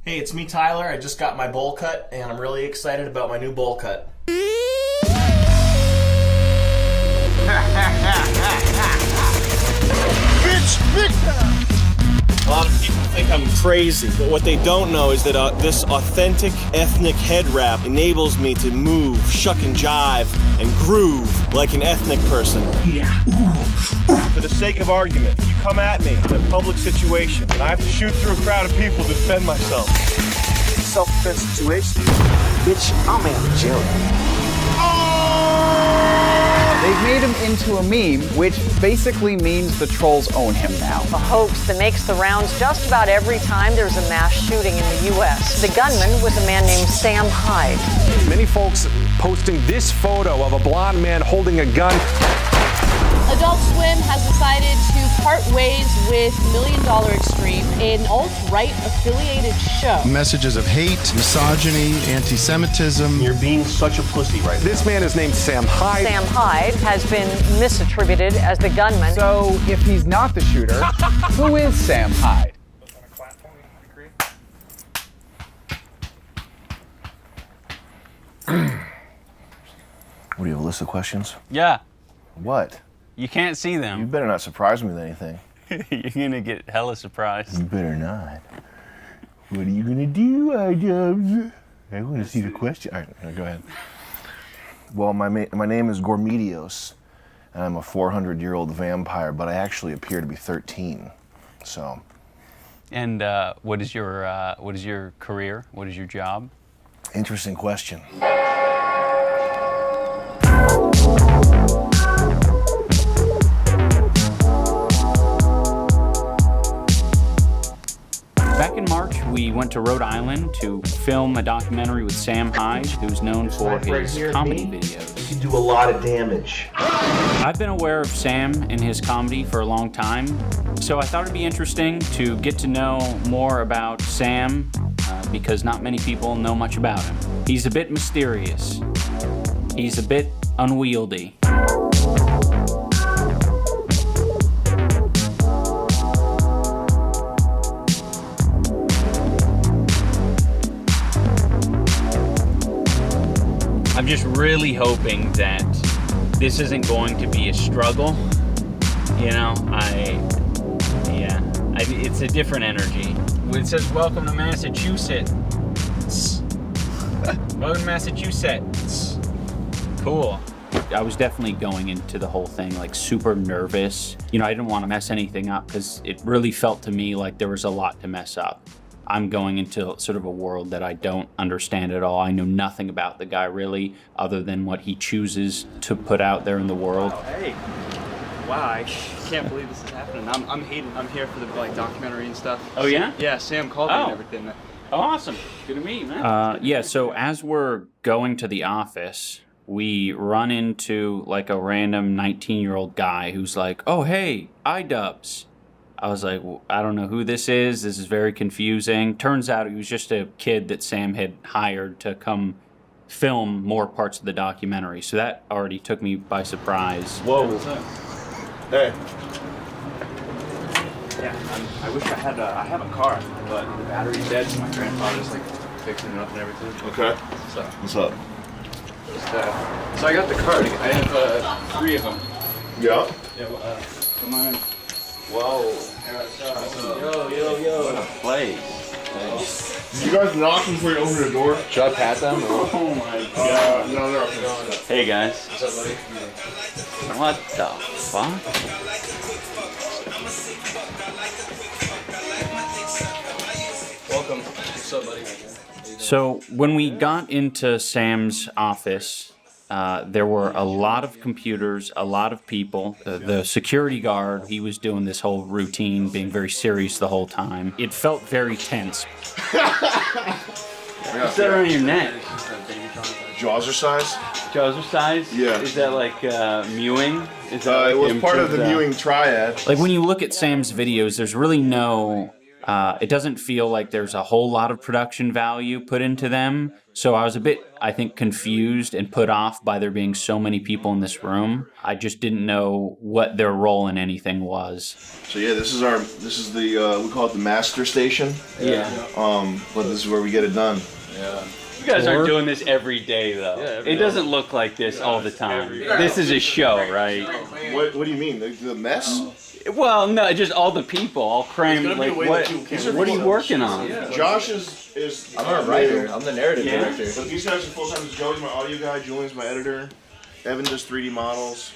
Hey, it's me, Tyler. I just got my bowl cut, and I'm really excited about my new bowl cut. Bitch, A lot of people think I'm crazy, but what they don't know is that this authentic ethnic head wrap enables me to move, shuck and jive, and groove like an ethnic person. Yeah. For the sake of argument, you come at me in a public situation, and I have to shoot through a crowd of people to defend myself. Self-defense situation. Bitch, I'm Angelic. They've made him into a meme, which basically means the trolls own him now. A hoax that makes the rounds just about every time there's a mass shooting in the U.S. The gunman was a man named Sam Hyde. Many folks posting this photo of a blonde man holding a gun. Adult Swim has decided to part ways with $1 Million Extreme, an alt-right affiliated show. Messages of hate, misogyny, anti-Semitism. You're being such a pussy right now. This man is named Sam Hyde. Sam Hyde has been misattributed as the gunman. So if he's not the shooter, who is Sam Hyde? What, do you have a list of questions? Yeah. What? You can't see You them. better not surprise me with anything. You're gonna get hella surprised. You better not. What are you gonna do, iDubbbz? I want to see the question. All right, go ahead. Well, my name is Gormedios, and I'm a 400-year-old vampire, but I actually appear to be 13. So. And what is your career? What is your job? Interesting question. Back in March, we went to Rhode Island to film a documentary with Sam Hyde, who's known for his comedy videos. You do a lot of damage. I've been aware of Sam and his comedy for a long time, so I thought it'd be interesting to get to know more about Sam because not many people know much about him. He's a bit mysterious. He's a bit unwieldy. I'm just really hoping that this isn't going to be a struggle. You know, it's a different energy. It says, welcome to Massachusetts. Welcome to Massachusetts. Cool. I was definitely going into the whole thing like super nervous. You know, I didn't want to mess anything up because it really felt to me like there was a lot to mess up. I'm going into sort of a world that I don't understand at all. I know nothing about the guy really, other than what he chooses to put out there in the world. Oh, hey. Wow, I can't believe this is happening. I'm here for the documentary and stuff. Oh yeah? Yeah, Sam called me and everything. Oh, awesome. Good to meet you, man. Yeah, so as we're going to the office, we run into like a random 19-year-old guy who's like, oh, hey, iDubbbz. I was like, well, I don't know who this is. This is very confusing. Turns out he was just a kid that Sam had hired to come film more parts of the documentary. So that already took me by surprise. Whoa. Hey. Yeah, I wish I have a car, but the battery's dead, so my grandfather's like fixing it up and everything. Okay. So, What's up? So I got the card. I have 3 of them. Yeah. Yeah. Come on. Whoa. Yo. What a place. Did you guys knock before you opened the door? Should I pat them? Oh my God. No. Hey guys. What's up, buddy? What the fuck? Welcome. What's up, buddy? So when we got into Sam's office, there were a lot of computers, a lot of people. The security guard, he was doing this whole routine, being very serious the whole time. It felt very tense. What's that around your neck? Jaws are size? Jaws are size? Yeah. Is that like mewing? Is that It was part of the mewing triad. Like when you look at Sam's videos, there's really no it doesn't feel like there's a whole lot of production value put into them. So I was a bit, I think, confused and put off by there being so many people in this room. I just didn't know what their role in anything was. So yeah, this is the we call it the master station. Yeah. But this is where we get it done. Yeah. You guys aren't doing this every day, though. Yeah, it doesn't look like this all the time. This is a show, right? What do you mean? The mess? Well, no, just all the people, all crammed. Like, what are you working on? Yeah. Josh is I'm a writer. I'm the narrative director. But these guys are full-time. Joey's my audio guy. Julian's my editor. Evan does 3D models.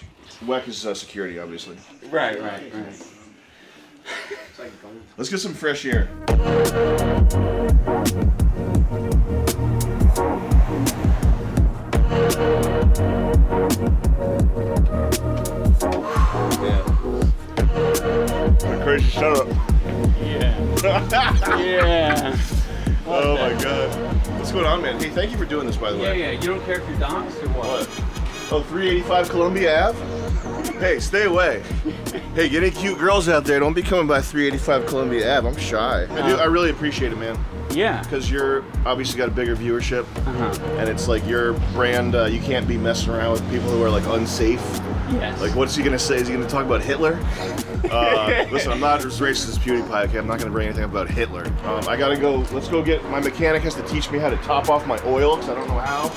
Weck is security, obviously. Right. Let's get some fresh air. Crazy, shut up. Yeah. Yeah. Oh my god. What's going on, man? Hey, thank you for doing this, by the way. Yeah. You don't care if you're doxxed or what? Oh, 385 Columbia Ave? Hey, stay away. Hey, get any cute girls out there. Don't be coming by 385 Columbia Ave. I'm shy. I really appreciate it, man. Yeah. Because you're obviously got a bigger viewership. And it's like your brand, you can't be messing around with people who are like unsafe. Yes. Like, what's he gonna say? Is he gonna talk about Hitler? Listen, I'm not as racist as PewDiePie. Okay, I'm not gonna bring anything up about Hitler. I gotta go. Let's go get my mechanic has to teach me how to top off my oil because I don't know how.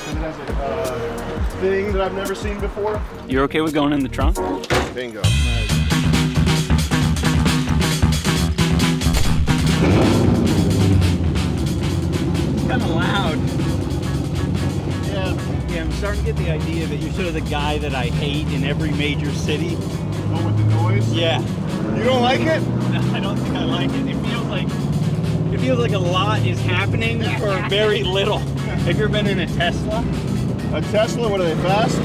And it has a thing that I've never seen before. You're okay with going in the trunk? Bingo. It's kind of loud. Yeah, I'm starting to get the idea that you're sort of the guy that I hate in every major city. Oh, with the noise? Yeah. You don't like it? No, I don't think I like it. It feels like a lot is happening for very little. Have you ever been in a Tesla? A Tesla? What are they, fast?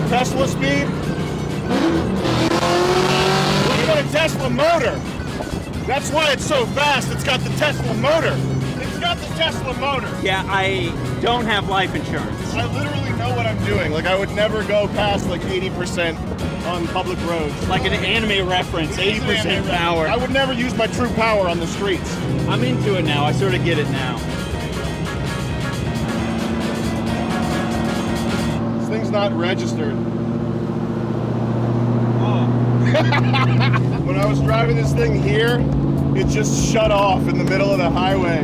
Tesla speed? You got a Tesla motor. That's why it's so fast. It's got the Tesla motor. It's got the Tesla motor. Yeah, I don't have life insurance. I literally know what I'm doing. Like, I would never go past like 80% on public roads. Like an anime reference, 80% power. I would never use my true power on the streets. I'm into it now. I sort of get it now. This thing's not registered. When I was driving this thing here, it just shut off in the middle of the highway.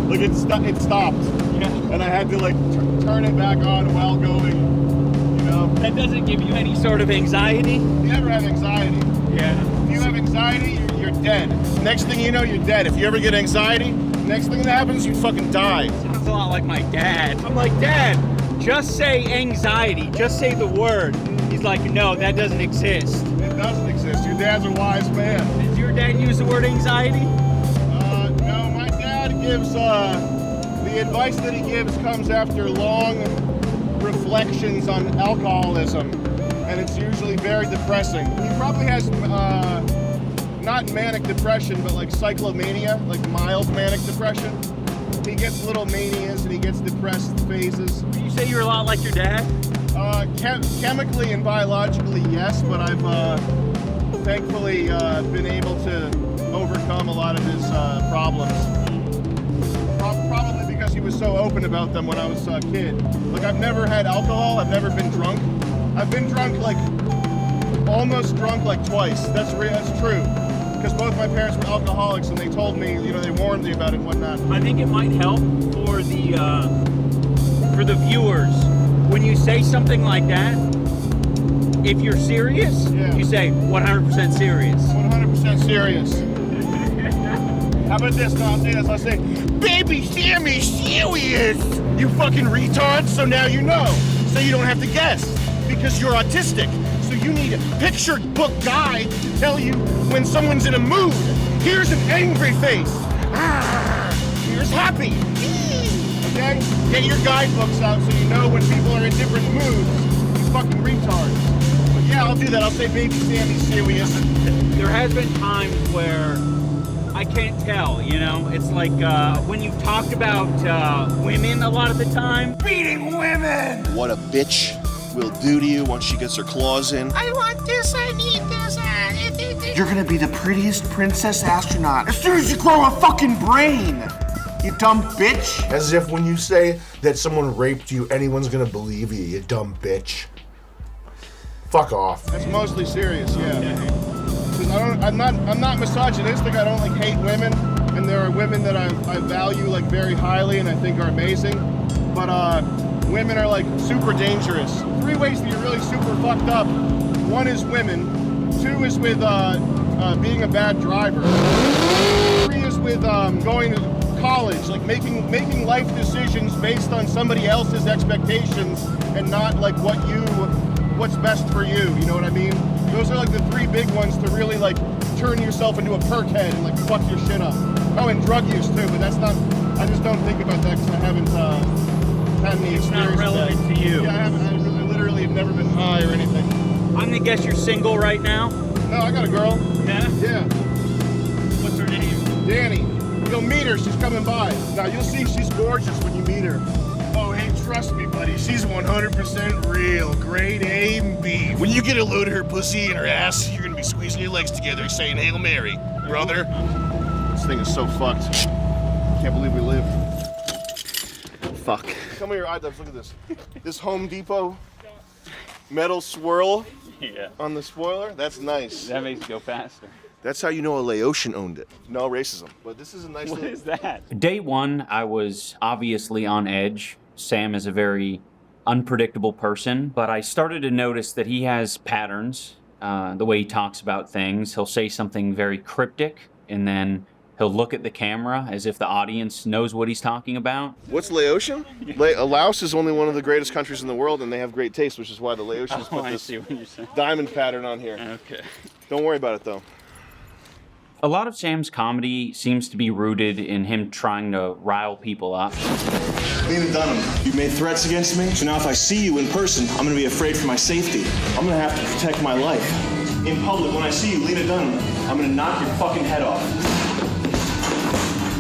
Like it stopped. Yeah. And I had to like turn it back on while going, you know. That doesn't give you any sort of anxiety? You never have anxiety. Yeah. If you have anxiety, you're dead. Next thing you know, you're dead. If you ever get anxiety, next thing that happens, you fucking die. Sounds a lot like my dad. I'm like, Dad, just say anxiety. Just say the word. He's like, no, that doesn't exist. It doesn't exist. Your dad's a wise man. Does your dad use the word anxiety? No, my dad gives, the advice that he gives comes after long reflections on alcoholism, and it's usually very depressing. He probably has, not manic depression, but like cyclomania, like mild manic depression. He gets little manias and he gets depressed phases. Did you say you're a lot like your dad? Chemically and biologically, yes, but I've thankfully been able to overcome a lot of his problems. Probably because he was so open about them when I was a kid. Like, I've never had alcohol, I've never been drunk. I've been drunk like, almost drunk like twice. That's true. Because both my parents were alcoholics and they told me, you know, they warned me about it and whatnot. I think it might help for the viewers. When you say something like that, if you're serious, you say 100% serious. 100% serious. How about this? No, I'll say this. I'll say, baby, Sammy, serious. You fucking retard. So now you know. So you don't have to guess because you're autistic. So you need a picture book guide to tell you when someone's in a mood. Here's an angry face. Here's happy. Okay? Get your guidebooks out so you know when people are in different moods. You fucking retard. But yeah, I'll do that. I'll say baby Sammy's serious. There has been times where I can't tell, you know? It's like when you've talked about women a lot of the time. Beating women! What a bitch. will do to you once she gets her claws in. I want this, I need this. You're gonna be the prettiest princess astronaut as soon as you grow a fucking brain, you dumb bitch. As if when you say that someone raped you, anyone's gonna believe you, you dumb bitch. Fuck off. That's mostly serious, yeah. Because I'm not misogynistic. I don't like hate women, and there are women that I value like very highly and I think are amazing. But women are like super dangerous. 3 ways that you're really super fucked up. 1 is women. 2 is with being a bad driver. 3 is with going to college, like making life decisions based on somebody else's expectations and not like what's best for you. You know what I mean? Those are like the 3 big ones to really like turn yourself into a perk head and like fuck your shit up. Oh, and drug use too, but that's not. I just don't think about that because I haven't had any experience. It's not relevant to you. Yeah, I haven't. I literally have never been high or anything. I'm gonna guess you're single right now. No, I got a girl. Yeah? Yeah. What's her name? Danny. You'll meet her, she's coming by. Now you'll see she's gorgeous when you meet her. Oh, hey, trust me, buddy. She's 100% real. Grade A and B. When you get a load of her pussy and her ass, you're gonna be squeezing your legs together saying, Hail Mary, brother. This thing is so fucked. Can't believe we live. Fuck. Come here, iDubbbz, look at this. This Home Depot metal swirl on the spoiler, that's nice. That makes it go faster. That's how you know a Laotian owned it. No racism. But this is a nice What little... is that? Day 1, I was obviously on edge. Sam is a very unpredictable person, but I started to notice that he has patterns, the way he talks about things. He'll say something very cryptic, and then he'll look at the camera as if the audience knows what he's talking about. What's Laotian? Laos is only one of the greatest countries in the world, and they have great taste, which is why the Laotians put this diamond pattern on here. Okay. Don't worry about it, though. A lot of Sam's comedy seems to be rooted in him trying to rile people up. Lena Dunham, you made threats against me, so now if I see you in person, I'm gonna be afraid for my safety. I'm gonna have to protect my life. In public, when I see you, Lena Dunham, I'm gonna knock your fucking head off.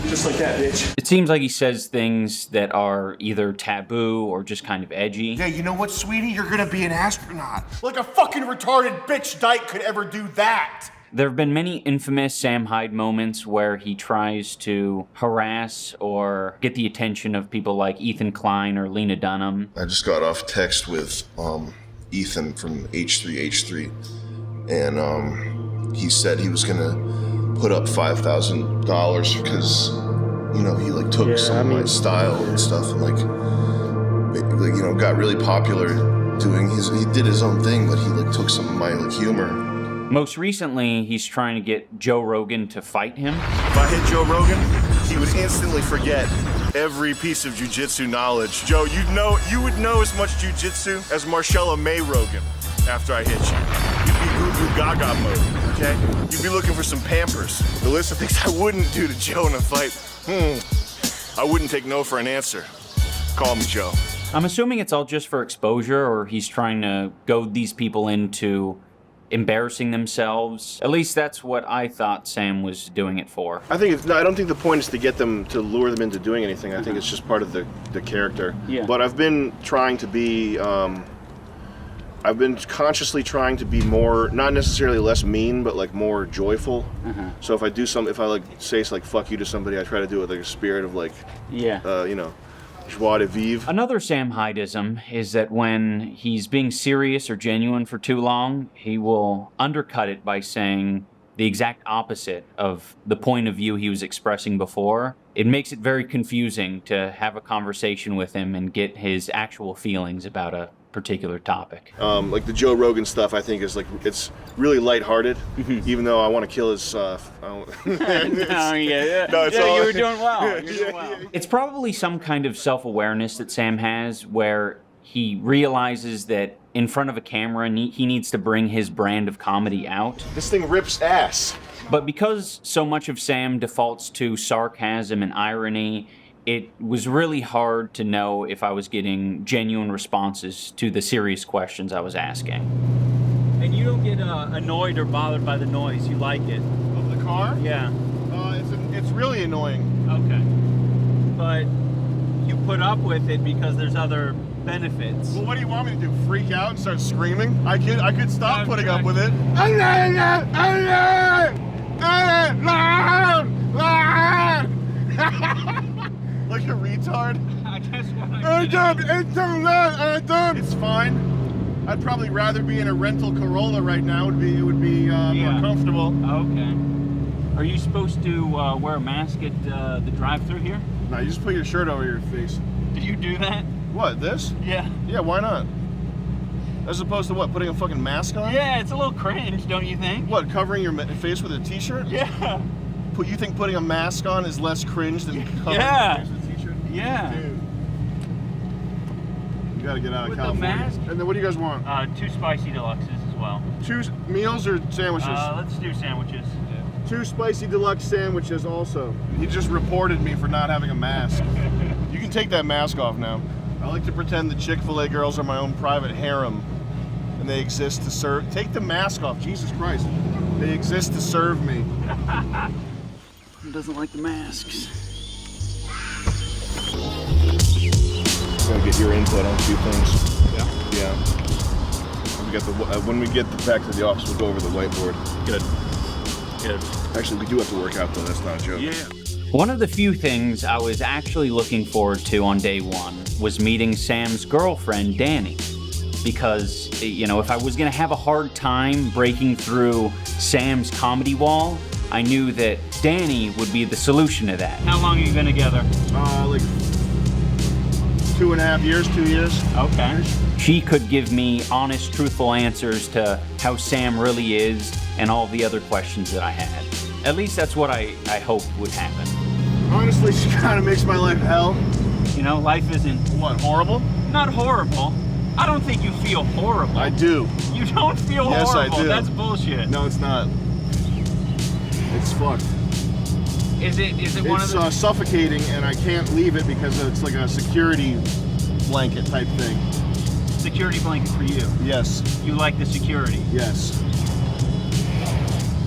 Just like that, bitch. It seems like he says things that are either taboo or just kind of edgy. Yeah, you know what, sweetie? You're gonna be an astronaut. Like a fucking retarded bitch dyke could ever do that. There have been many infamous Sam Hyde moments where he tries to harass or get the attention of people like Ethan Klein or Lena Dunham. I just got off text with Ethan from H3H3, and he said he was gonna put up $5,000 because, you know, he like took some of my style and stuff, and like you know, got really popular doing he did his own thing, but he like took some of my like humor. Most recently, he's trying to get Joe Rogan to fight him. If I hit Joe Rogan, he would instantly forget every piece of jiu-jitsu knowledge. Joe, you would know as much jiu-jitsu as Marcella May Rogan after I hit you. You'd be goo-goo gaga mode, okay? You'd be looking for some Pampers. The list of things I wouldn't do to Joe in a fight. I wouldn't take no for an answer. Call me Joe. I'm assuming it's all just for exposure, or he's trying to goad these people into embarrassing themselves. At least that's what I thought Sam was doing it for. I don't think the point is to get them, to lure them into doing anything. I think it's just part of the character. Yeah. But I've been trying to be, I've been consciously trying to be more, not necessarily less mean, but like more joyful. So if I do if I like say like fuck you to somebody, I try to do it with like a spirit of like, you know, joie de vivre. Another Sam Hydeism is that when he's being serious or genuine for too long, he will undercut it by saying the exact opposite of the point of view he was expressing before. It makes it very confusing to have a conversation with him and get his actual feelings about a particular topic. Like the Joe Rogan stuff, I think is like, it's really lighthearted, even though I want to kill his, No, you were doing well. You're doing well. It's probably some kind of self-awareness that Sam has where he realizes that in front of a camera he needs to bring his brand of comedy out. This thing rips ass. But because so much of Sam defaults to sarcasm and irony, it was really hard to know if I was getting genuine responses to the serious questions I was asking. And you don't get annoyed or bothered by the noise. You like it. Of the car? Yeah. It's really annoying. Okay. But you put up with it because there's other benefits. Well, what do you want me to do? Freak out and start screaming? I could stop putting up with it. Like a retard. I guess what It's fine. I'd probably rather be in a rental Corolla right now. It would be more comfortable. Okay. Are you supposed to wear a mask at the drive-thru here? No, you just put your shirt over your face. Do you do that? What, this? Yeah. Yeah, why not? As opposed to what, putting a fucking mask on? Yeah, it's a little cringe, don't you think? What, covering your face with a t-shirt? Yeah. You think putting a mask on is less cringe than covering your face with a t-shirt? Yeah. Dude. You gotta get out of With California. the mask? And then what do you guys want? 2 spicy deluxes as well. 2 meals or sandwiches? Let's do sandwiches. 2 spicy deluxe sandwiches also. He just reported me for not having a mask. You can take that mask off now. I like to pretend the Chick-fil-A girls are my own private harem. And they exist to serve. Take the mask off, Jesus Christ. They exist to serve me. Who doesn't like the masks? Gotta get your input on 2 things. Yeah. When we get back to the office, we'll go over the whiteboard. Good. Actually, we do have to work out though. That's not a joke. Yeah. One of the few things I was actually looking forward to on day 1 was meeting Sam's girlfriend, Danny. Because, if I was gonna have a hard time breaking through Sam's comedy wall, I knew that Danny would be the solution to that. How long have you been together? Like 2.5 years, 2 years. Okay. She could give me honest, truthful answers to how Sam really is and all the other questions that I had. At least that's what I hoped would happen. Honestly, she kind of makes my life hell. Life isn't... What, horrible? Not horrible. I don't think you feel horrible. I do. You don't feel Yes, horrible. I do. That's bullshit. No, it's not. It's fucked. Is it one of the... It's suffocating, and I can't leave it because it's like a security blanket type thing. Security blanket for you? Yes. You like the security? Yes.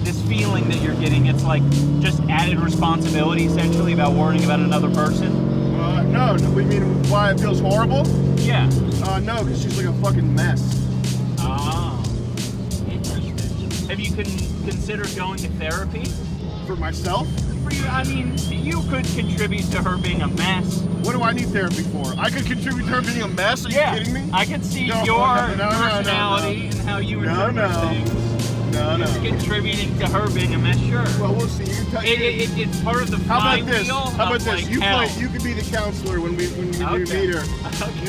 This feeling that you're getting, it's like just added responsibility, essentially, about worrying about another person? No, we mean why it feels horrible? Yeah. No, because she's like a fucking mess. Oh. Interesting. Have you considered going to therapy? For myself? For you, I mean, you could contribute to her being a mess. What do I need therapy for? I could contribute to her being a mess? Are you kidding me? I could see your personality and how you interpret things. No. Contributing to her being a mess, sure. Well, we'll see. It's part of the How about this? flywheel How about of, this? like, You could be the counselor when we meet her. Okay. You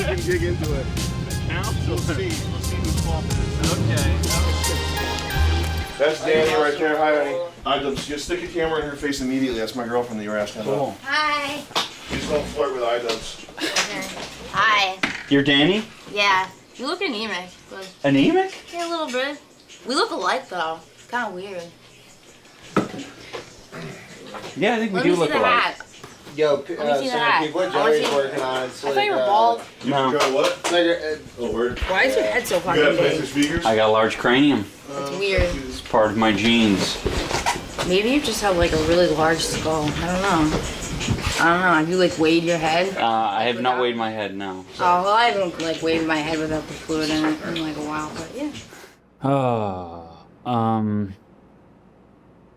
can dig into it. The counselor. We'll see whose fault it is. Okay. That's Danny right there. Hi, honey. iDubbbz, just stick a camera in her face immediately. That's my girlfriend that you were asking about. Hi. Please don't flirt with iDubbbz. Hi. You're Danny? Yeah. You look anemic. But Anemic? yeah, a little bit. We look alike though. Kind of weird. Yeah, I think we Let do me see look the alike. hat. Yo, Let me see the hat. Pete, what I wanna Joey's see- working on? I thought you were bald. No. Go what? It's like Oh, word. Why is your head so You fucking got big? plastic speakers? I got a large cranium. It's weird. It's part of my genes. Maybe you just have like a really large skull. I don't know. Have you like weighed your head? I have not weighed my head, no. Oh, well, I haven't like weighed my head without the fluid in it in like a while, but yeah.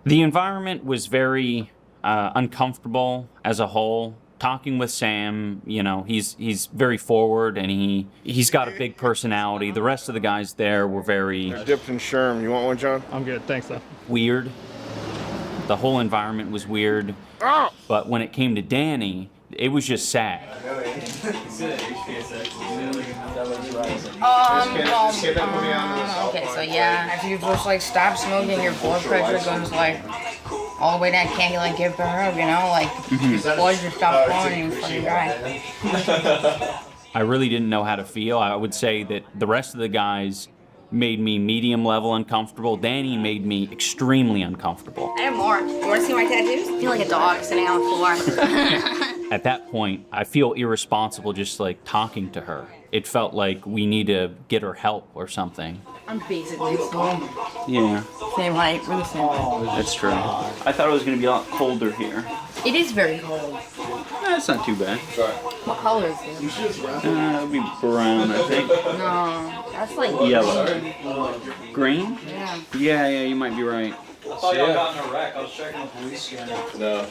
The environment was very uncomfortable as a whole. Talking with Sam, he's very forward and he's got a big personality. The rest of the guys there were very Dipped in Sherm. You want one, John? I'm good, thanks though. weird. The whole environment was weird. But when it came to Danny, it was just sad. Okay, so yeah, if you just like stop smoking, your blood pressure goes like all the way down. Can't you like give her a hug, like blood just stop flowing and you fucking dry. I really didn't know how to feel. I would say that the rest of the guys made me medium level uncomfortable. Danny made me extremely uncomfortable. I have more. You want to see my tattoos? I feel like a dog sitting on the floor. At that point, I feel irresponsible just like talking to her. It felt like we need to get her help or something. I'm basically tall. Yeah, Same height. We're the same height. that's true. I thought it was going to be a lot colder here. It is very cold. That's not too bad. What color is it? It'll be brown, I think. No, that's like Yellow. Green? Yeah. Yeah, you might be right. I thought y'all got in a wreck. I was checking the police scanner. No.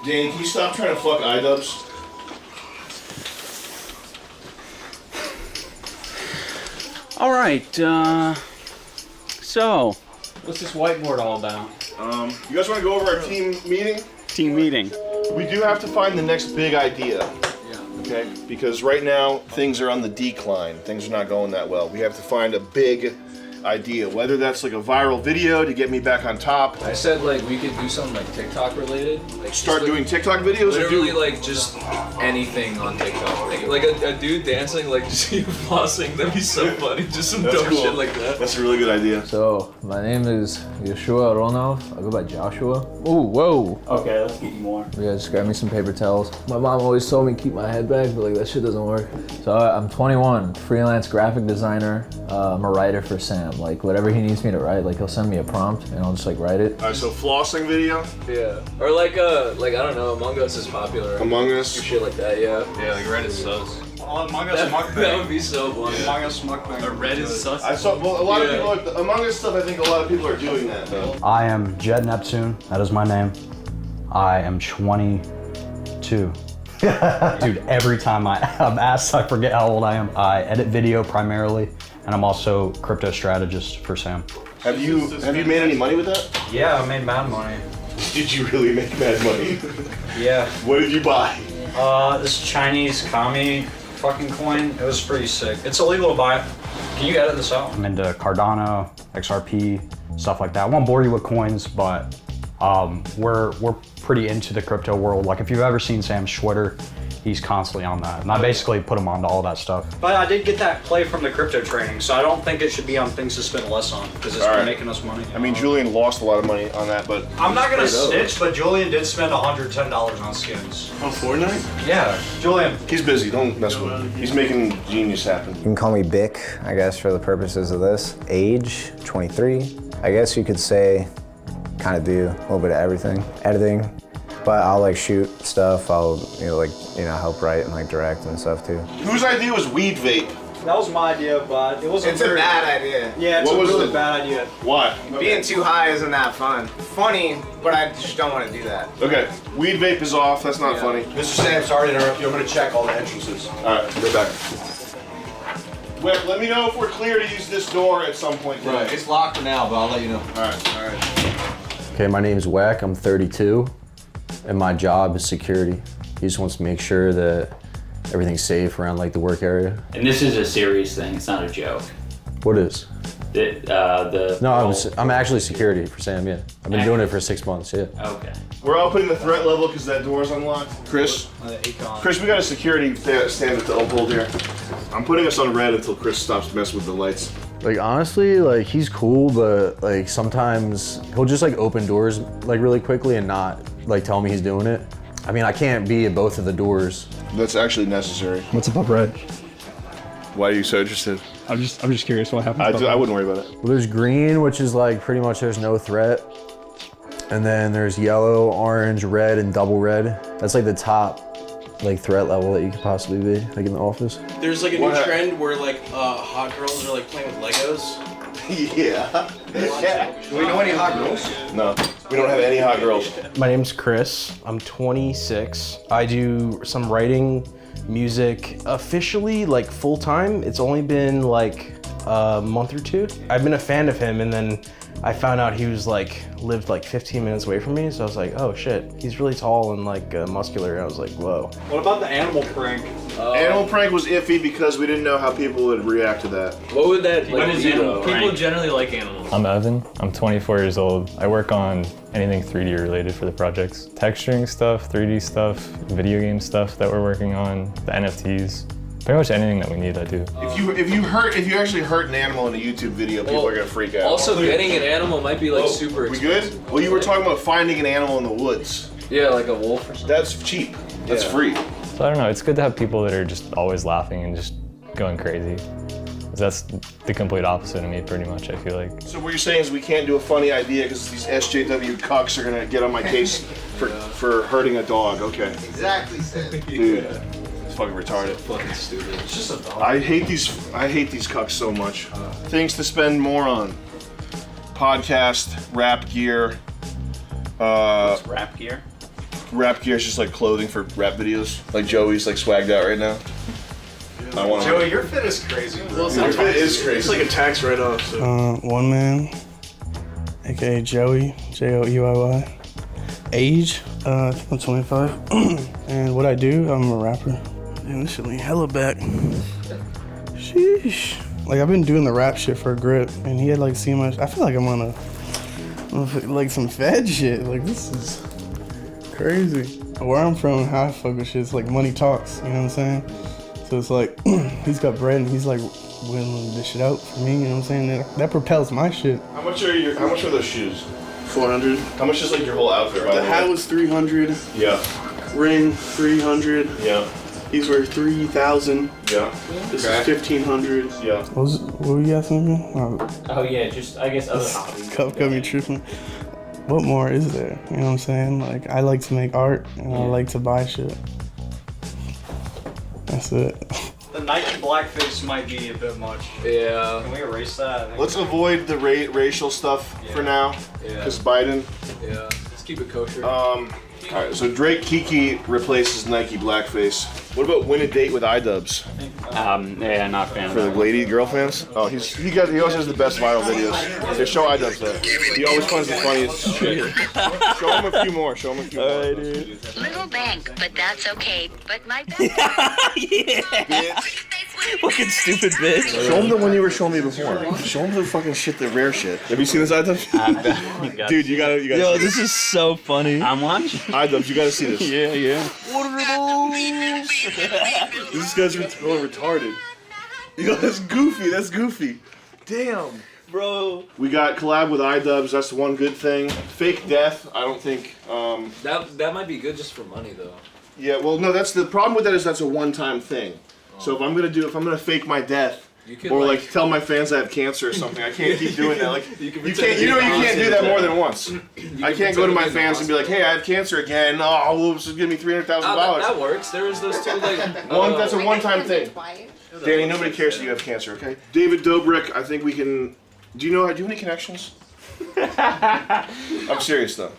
Danny, can you stop trying to fuck iDubbbz? All right, so, what's this whiteboard all about? You guys want to go over our team meeting? Team meeting. We do have to find the next big idea. Yeah. Okay? Because right now, things are on the decline. Things are not going that well. We have to find a big idea, whether that's like a viral video to get me back on top. I said like we could do something like TikTok related. Like Start doing TikTok videos? Literally like just anything on TikTok. Like a dude dancing, like just you flossing. That'd be so funny. Just some dumb shit like that. That's a really good idea. So, my name is Yeshua Aronov. I go by Joshua. Ooh, whoa. Okay, let's get you more. Yeah, just grab me some paper towels. My mom always told me to keep my head back, but like that shit doesn't work. So I'm 21, freelance graphic designer. I'm a writer for Sam. Like whatever he needs me to write, like he'll send me a prompt and I'll just like write it. Alright, so flossing video? Yeah. Or like I don't know, Among Us is popular. Among Us? Do shit like that, yeah. Yeah, like Reddit sus. Oh, Among Us mukbang. That would be so funny. Among Us mukbang. The Reddit sus. I saw, well, a lot of people, like, Among Us stuff, I think a lot of people are doing that though. I am Jed Neptune, that is my name. I am 22. Dude, every time I'm asked, I forget how old I am. I edit video primarily, and I'm also crypto strategist for Sam. Have you made any money with that? Yeah, I made mad money. Did you really make mad money? Yeah. What did you buy? This Chinese kami fucking coin. It was pretty sick. It's illegal to buy it. Can you edit this out? I'm into Cardano, XRP, stuff like that. I won't bore you with coins, but we're pretty into the crypto world. Like if you've ever seen Sam's Twitter, he's constantly on that. And I basically put him onto all that stuff. But I did get that play from the crypto training, so I don't think it should be on things to spend less on, because it's been making us money. I mean, Julian lost a lot of money on that, but... I'm not gonna snitch, but Julian did spend $110 on skins. On Fortnite? Yeah, Julian. He's busy, don't mess with him. He's making genius happen. You can call me Bick, I guess, for the purposes of this. Age, 23. I guess you could say, kind of do a little bit of everything. Editing, but I'll like shoot stuff. I'll help write and like direct and stuff too. Whose idea was weed vape? That was my idea, but it wasn't. It's a bad idea. Yeah, it's a really bad idea. Why? Being too high isn't that fun. Funny, but I just don't want to do that. Okay, weed vape is off. That's not funny. Mr. Sam, sorry to interrupt you. I'm going to check all the entrances. All right, go back. Wait, let me know if we're clear to use this door at some point today. Right, it's locked for now, but I'll let you know. All right. Okay, my name's Wack. I'm 32, and my job is security. He just wants to make sure that everything's safe around like the work area. And this is a serious thing. It's not a joke. What is? No, I'm actually security for Sam. Yeah, I've been doing it for 6 months. Yeah. Okay. We're all putting the threat level because that door's unlocked. Chris, we got a security stand at the hold here. I'm putting us on red until Chris stops messing with the lights. Like honestly, like he's cool, but like sometimes he'll just like open doors like really quickly and not like tell me he's doing it. I mean, I can't be at both of the doors. That's actually necessary. What's above red? Why are you so interested? I'm just curious what happens. I wouldn't worry about it. Well, there's green, which is like pretty much there's no threat. And then there's yellow, orange, red, and double red. That's like the top like threat level that you could possibly be like in the office. There's like a new trend where like hot girls are like playing with Legos. Yeah. Do we know any hot girls? No, we don't have any hot girls. My name's Chris. I'm 26. I do some writing, music. Officially, like full-time, it's only been like a month or two. I've been a fan of him, and then I found out he was like, lived like 15 minutes away from me, so I was like, oh shit, he's really tall and like muscular, and I was like, whoa. What about the animal prank? Animal prank was iffy because we didn't know how people would react to that. What would that What is animal prank? People generally like animals. I'm Evan. I'm 24 years old. I work on anything 3D related for the projects. Texturing stuff, 3D stuff, video game stuff that we're working on, the NFTs. Pretty much anything that we need, I do. If you actually hurt an animal in a YouTube video, people are gonna freak out. Also, getting an animal might be like super expensive. We good? Well, you were talking about finding an animal in the woods. Yeah, like a wolf or something. That's cheap. That's free. So I don't know, it's good to have people that are just always laughing and just going crazy. That's the complete opposite of me, pretty much, I feel like. So what you're saying is we can't do a funny idea because these SJW cucks are gonna get on my case for hurting a dog. Okay. Exactly. Dude, it's fucking retarded. Fucking stupid. It's just a dog. I hate these cucks so much. Things to spend more on. Podcast, rap gear. What's rap gear? Rap gear is just like clothing for rap videos. Like Joey's like swagged out right now. I want to. Joey, your fit is crazy, bro. Your fit is crazy. It's like a tax write-off. So. One man, aka Joey, Joeyy. Age, I think I'm 25. And what I do, I'm a rapper. Damn, this shit lean hella back. Sheesh. Like I've been doing the rap shit for a grip, and he had like seen my. I feel like I'm on like some fed shit. Like this is crazy. Where I'm from and how I fuck with shit, it's like money talks. You know what I'm saying? So it's like he's got bread and he's like willing to dish it out for me. You know what I'm saying? That propels my shit. How much are those shoes? 400. How much is like your whole outfit? Right? The hat was 300. Yeah. Ring 300. Yeah. These were 3,000. Yeah. This is 1,500. Yeah. What were you asking me? Oh yeah, just I guess other hobbies. Got me tripping. What more is there? You know what I'm saying? Like I like to make art and I like to buy shit. That's it. The Nike blackface might be a bit much. Yeah. Can we erase that? Let's avoid the racial stuff for now. Yeah. Because Biden. Yeah. Let's keep it kosher. All right, so Drake Kiki replaces Nike blackface. What about win a date with iDubbbz? Yeah, not a fan For of the that. lady girl fans? Oh, he always has the best viral videos. Here, show iDubbbz that. He always finds the funniest shit. Show him a few more. Show him a few more. Alright, dude. Little bank, but that's okay. But my bank. Yeah. Fucking stupid bitch. Show him the one you were showing me before. Show him the fucking shit, the rare shit. Have you seen this iDubbbz? Dude, you gotta. Yo, this is so funny. I'm watching. iDubbbz, you gotta see this. Yeah, yeah. What are those? These guys are retarded. Yo, that's goofy. That's goofy. Damn. Bro. We got collab with iDubbbz. That's one good thing. Fake death. I don't think. That might be good just for money though. Yeah. Well, no. That's the problem with that is that's a one-time thing. So if I'm gonna fake my death, or like tell my fans I have cancer or something, I can't keep doing that. Like you can't do that more than once. I can't go to my fans and be like, hey, I have cancer again. Oh, well, just give me $300,000. That works. There was those two like. That's a one-time thing. Danny, nobody cares that you have cancer, okay? David Dobrik, I think we can. Do you have any connections? I'm serious though.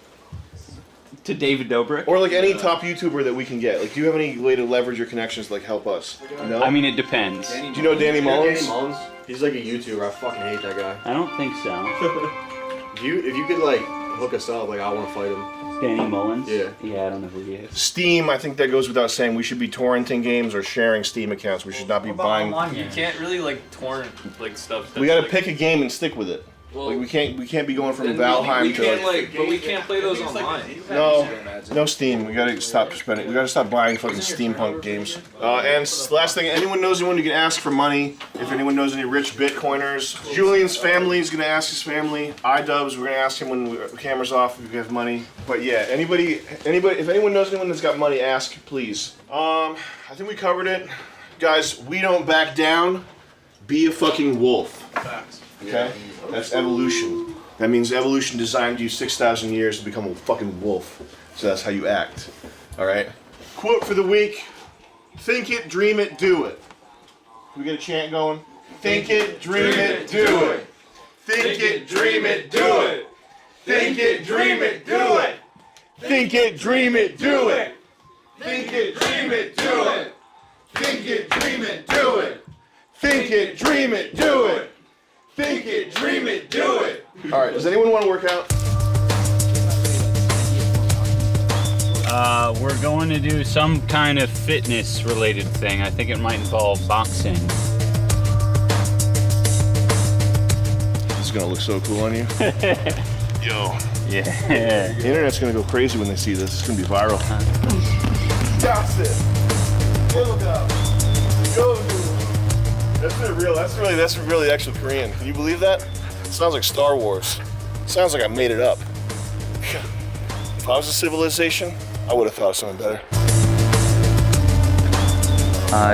To David Dobrik? Or like any top YouTuber that we can get. Like, do you have any way to leverage your connections to like help us? No? I mean, it depends. Do you know Danny Mullins? Danny Mullins? He's like a YouTuber. I fucking hate that guy. I don't think so. If you could like hook us up, like I want to fight him. Danny Mullins? Yeah. Yeah, I don't know who he is. Steam, I think that goes without saying. We should be torrenting games or sharing Steam accounts. We should not be buying. You can't really like torrent like stuff. We gotta pick a game and stick with it. Well, like we can't be going from then Valheim we to can't but we can't play those online. No Steam. We gotta stop spending. We gotta stop buying fucking steampunk games. And last thing, anyone knows anyone who can ask for money? If anyone knows any rich Bitcoiners, Julian's family is gonna ask his family. iDubbbz, we're gonna ask him when the camera's off if we have money. But yeah, anybody, if anyone knows anyone that's got money, ask please. I think we covered it, guys. We don't back down. Be a fucking wolf. Okay? That's evolution. That means evolution designed you 6,000 years to become a fucking wolf. So that's how you act. Alright? Quote for the week. Think it, dream it, do it. Can we get a chant going? Think it, dream it, do it. Think it, dream it, do it. Think it, dream it, do it. Think it, dream it, do it. Think it, dream it, do it. Think it, dream it, do it. Think it, dream it, do it. Think it, dream it, do it. All right, does anyone want to work out? We're going to do some kind of fitness related thing. I think it might involve boxing. This is gonna look so cool on you. Yo. Yeah. The internet's gonna go crazy when they see this. It's gonna be viral. That's it. Look up. Go. That's really actual Korean. Can you believe that? It sounds like Star Wars. It sounds like I made it up. If I was a civilization, I would have thought of something better.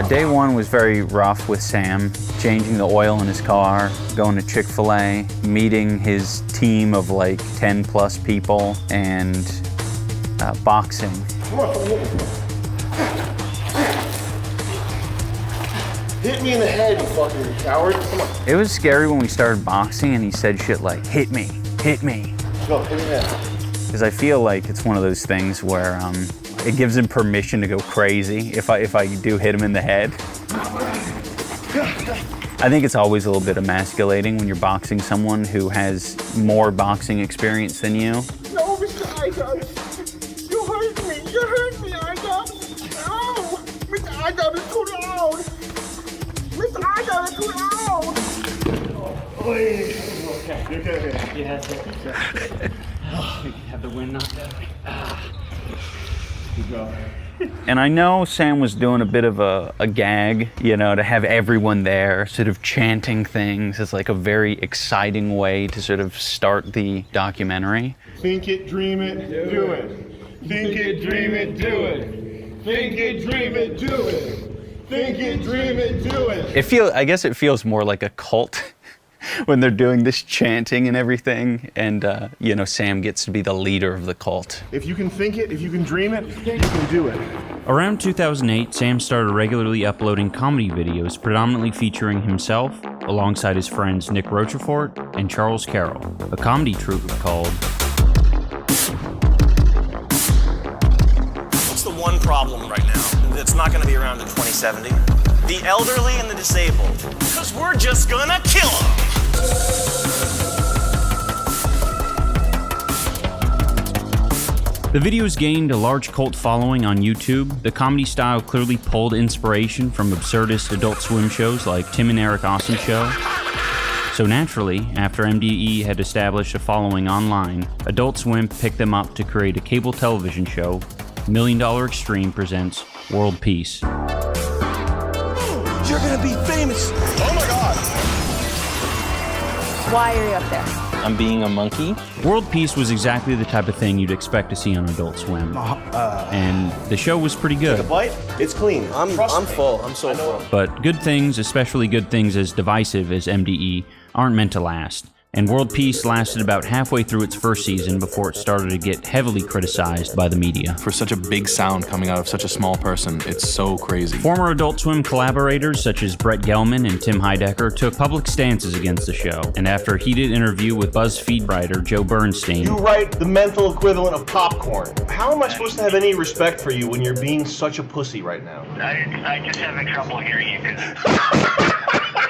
Day one was very rough with Sam. changing the oil in his car, going to Chick-fil-A, meeting his team of like 10 plus people, and boxing. Hit me in the head, you fucking coward. Come on. It was scary when we started boxing and he said shit like, hit me, hit me. Go, hit me in the head. Because I feel like it's one of those things where it gives him permission to go crazy if I do hit him in the head. I think it's always a little bit emasculating when you're boxing someone who has more boxing experience than you. No, Mr. iDubbbz. You hurt me. You hurt me, iDubbbz. No. Mr. iDubbbz is too loud. Mr. iDubbbz is too loud. Okay. You okay? Yeah, we can have the wind knocked out. Good job. And I know Sam was doing a bit of a gag, you know, to have everyone there sort of chanting things. It's like a very exciting way to sort of start the documentary. Think it, dream it, do it. Think it, dream it, do it. Think it, dream it, do it. Think it, dream it, do it. I guess it feels more like a cult when they're doing this chanting and everything. And, you know, Sam gets to be the leader of the cult. If you can think it, if you can dream it, you can do it. Around 2008, Sam started regularly uploading comedy videos, predominantly featuring himself, alongside his friends Nick Rochefort and Charles Carroll, a comedy troupe called... What's the one problem right now that's not going to be around in 2070? The elderly and the disabled. Because we're just gonna kill them! The videos gained a large cult following on YouTube. The comedy style clearly pulled inspiration from absurdist Adult Swim shows like Tim and Eric Awesome Show. So naturally, after MDE had established a following online, Adult Swim picked them up to create a cable television show, $1 Million Extreme presents World Peace. You're gonna be famous! Oh my god! Why are you up there? I'm being a monkey. World Peace was exactly the type of thing you'd expect to see on Adult Swim. And the show was pretty good. Take a bite? It's clean. I'm full. I'm so full. But good things, especially good things as divisive as MDE, aren't meant to last. And World Peace lasted about halfway through its first season before it started to get heavily criticized by the media. For such a big sound coming out of such a small person, it's so crazy. Former Adult Swim collaborators such as Brett Gelman and Tim Heidecker took public stances against the show, and after a heated interview with BuzzFeed writer Joe Bernstein... You write the mental equivalent of popcorn. How am I supposed to have any respect for you when you're being such a pussy right now? I just having trouble hearing you.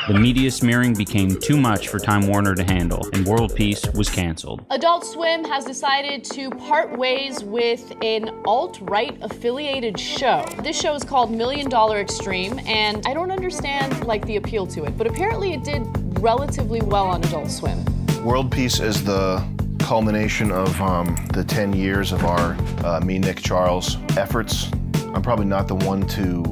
The media smearing became too much for Time Warner to handle, and World Peace was canceled. Adult Swim has decided to part ways with an alt-right affiliated show. This show is called $1 Million Extreme, and I don't understand like the appeal to it, but apparently it did relatively well on Adult Swim. World Peace is the culmination of the 10 years of our, me, Nick, Charles efforts. I'm probably not the one to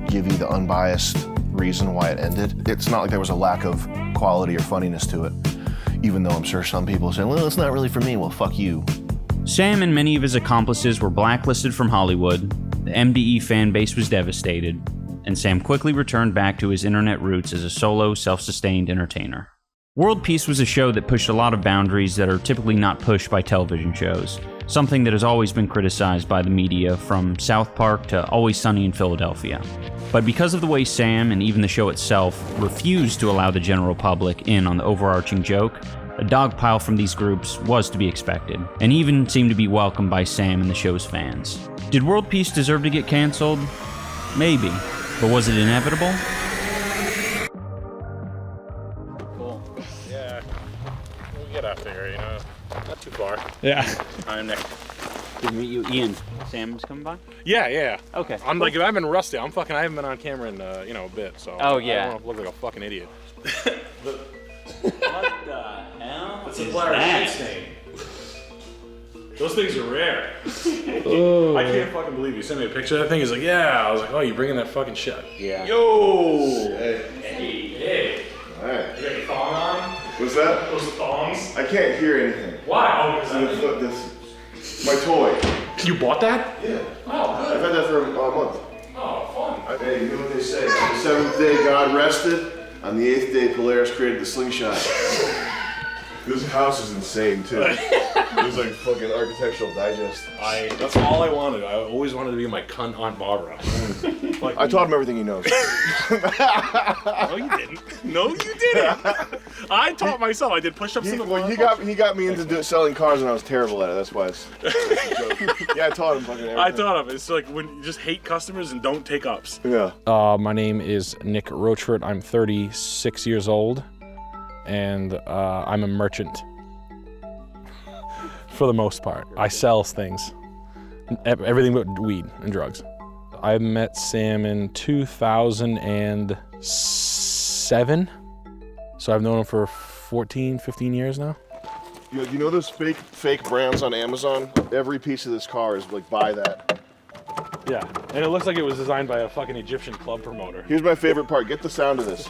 give you the unbiased reason why it ended. It's not like there was a lack of quality or funniness to it, even though I'm sure some people say, well, it's not really for me. Well, fuck you. Sam and many of his accomplices were blacklisted from Hollywood. The MDE fan base was devastated, and Sam quickly returned back to his internet roots as a solo, self-sustained entertainer. World Peace was a show that pushed a lot of boundaries that are typically not pushed by television shows, something that has always been criticized by the media, from South Park to Always Sunny in Philadelphia. But because of the way Sam and even the show itself refused to allow the general public in on the overarching joke, a dogpile from these groups was to be expected, and even seemed to be welcomed by Sam and the show's fans. Did World Peace deserve to get canceled? Maybe, but was it inevitable? Cool. Yeah. We'll get up there, you know. Not too far. Yeah. I'm Nick. Good to meet you, Ian. Sam's coming by? Yeah. Okay. I'm like, I've been rusty. I haven't been on camera in, a bit, so. Oh, I yeah. don't want to look like a fucking idiot. What the hell? It's a is black that? shit stain. Those things are rare. I can't fucking believe you sent me a picture of that thing. He's like, yeah. I was like, oh, you bringing that fucking shit? Yeah. Yo! Hey. All right. You got your thong on? What's that? Those thongs? I can't hear anything. Why? Oh, This my toy. You bought that? Yeah. Oh, good. I've had that for a month. Oh, fun. Hey, you know what they say? The seventh day God rested. On the 8th day, Polaris created the slingshot. This house is insane too. It was like fucking Architectural Digest. That's all I wanted. I always wanted to be my cunt Aunt Barbara. Like, I taught him everything he knows. No, you didn't. No, you didn't. I taught myself. I did push-ups in the Well, he got me into selling cars, and I was terrible at it. That's why it's a joke. Yeah, I taught him fucking everything. I taught him. It's like when you just hate customers and don't take ups. Yeah. My name is Nick Rochford. I'm 36 years old, and I'm a merchant. For the most part, I sell things, everything but weed and drugs. I met Sam in 2007, so I've known him for 14, 15 years now. You know those fake brands on Amazon? Every piece of this car is like, buy that. Yeah, and it looks like it was designed by a fucking Egyptian club promoter. Here's my favorite part. Get the sound of this.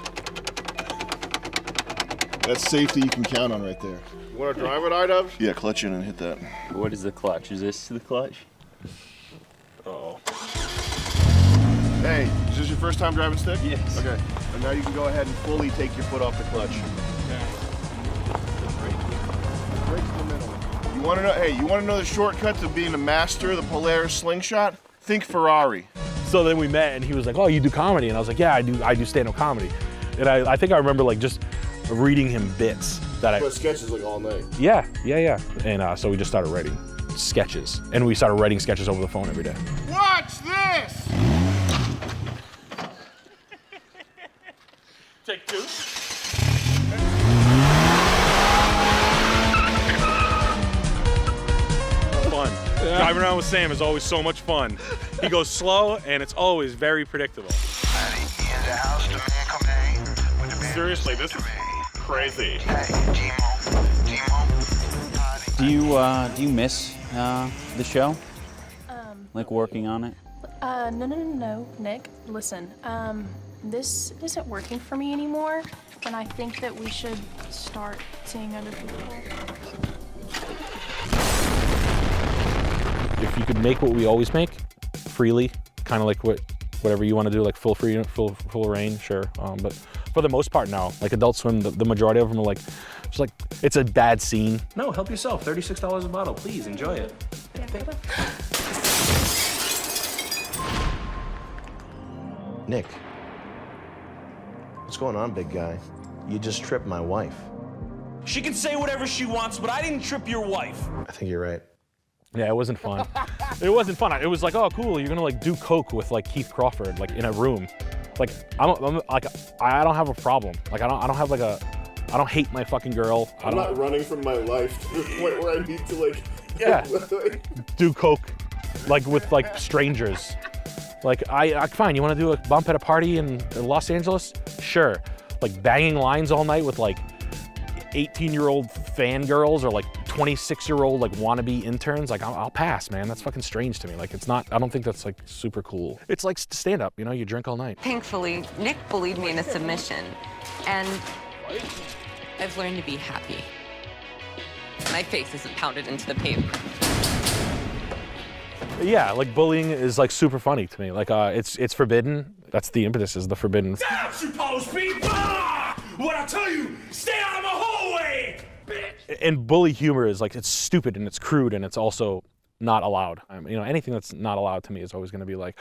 That's safety you can count on right there. You want to drive it, iDubbbz? Yeah, clutch in and hit that. What is the clutch? Is this the clutch? Uh-oh. Hey, is this your first time driving stick? Yes. Okay, and now you can go ahead and fully take your foot off the clutch. Brake in the middle. You want to know? Hey, you want to know the shortcut to being a master of the Polaris slingshot? Think Ferrari. So then we met, and he was like, "Oh, you do comedy?" And I was like, "Yeah, I do stand-up comedy." And I think I remember like just reading him bits that But sketches like all night. Yeah. And so we just started writing sketches, and we started writing sketches over the phone every day. Watch this! Take two. Fun. Driving around with Sam is always so much fun. He goes slow, and it's always very predictable. Seriously, this is crazy. Do you miss the show? Like working on it? No, Nick. Listen, this isn't working for me anymore, and I think that we should start seeing other people. If you could make what we always make, freely, kind of like whatever you want to do, like full freedom, full reign, sure. But for the most part, no. Like Adult Swim, the majority of them are like, it's a bad scene. No, help yourself. $36 a bottle. Please enjoy it. Nick, what's going on, big guy? You just tripped my wife. She can say whatever she wants, but I didn't trip your wife. I think you're right. Yeah, it wasn't fun. It wasn't fun. It was like, oh, cool. You're gonna like do coke with like Keith Crawford, like in a room. Like I don't have a problem. Like I don't hate my fucking girl. I'm not running from my life to the point where I need to like. Yeah. Do coke, like with like strangers. Like I fine. You want to do a bump at a party in Los Angeles? Sure. Like banging lines all night with like 18-year-old fangirls or like 26-year-old like wannabe interns, like I'll pass, man. That's fucking strange to me. Like it's not, I don't think that's like super cool. It's like stand up, you know, you drink all night. Thankfully, Nick bullied me in a submission, and I've learned to be happy. My face isn't pounded into the pavement. Yeah, like bullying is like super funny to me. Like it's forbidden. That's the impetus, is the forbidden. Stop, supposed people! What I tell you, stay out of my hallway, bitch! And bully humor is like, it's stupid and it's crude and it's also not allowed. You know, anything that's not allowed to me is always gonna be like,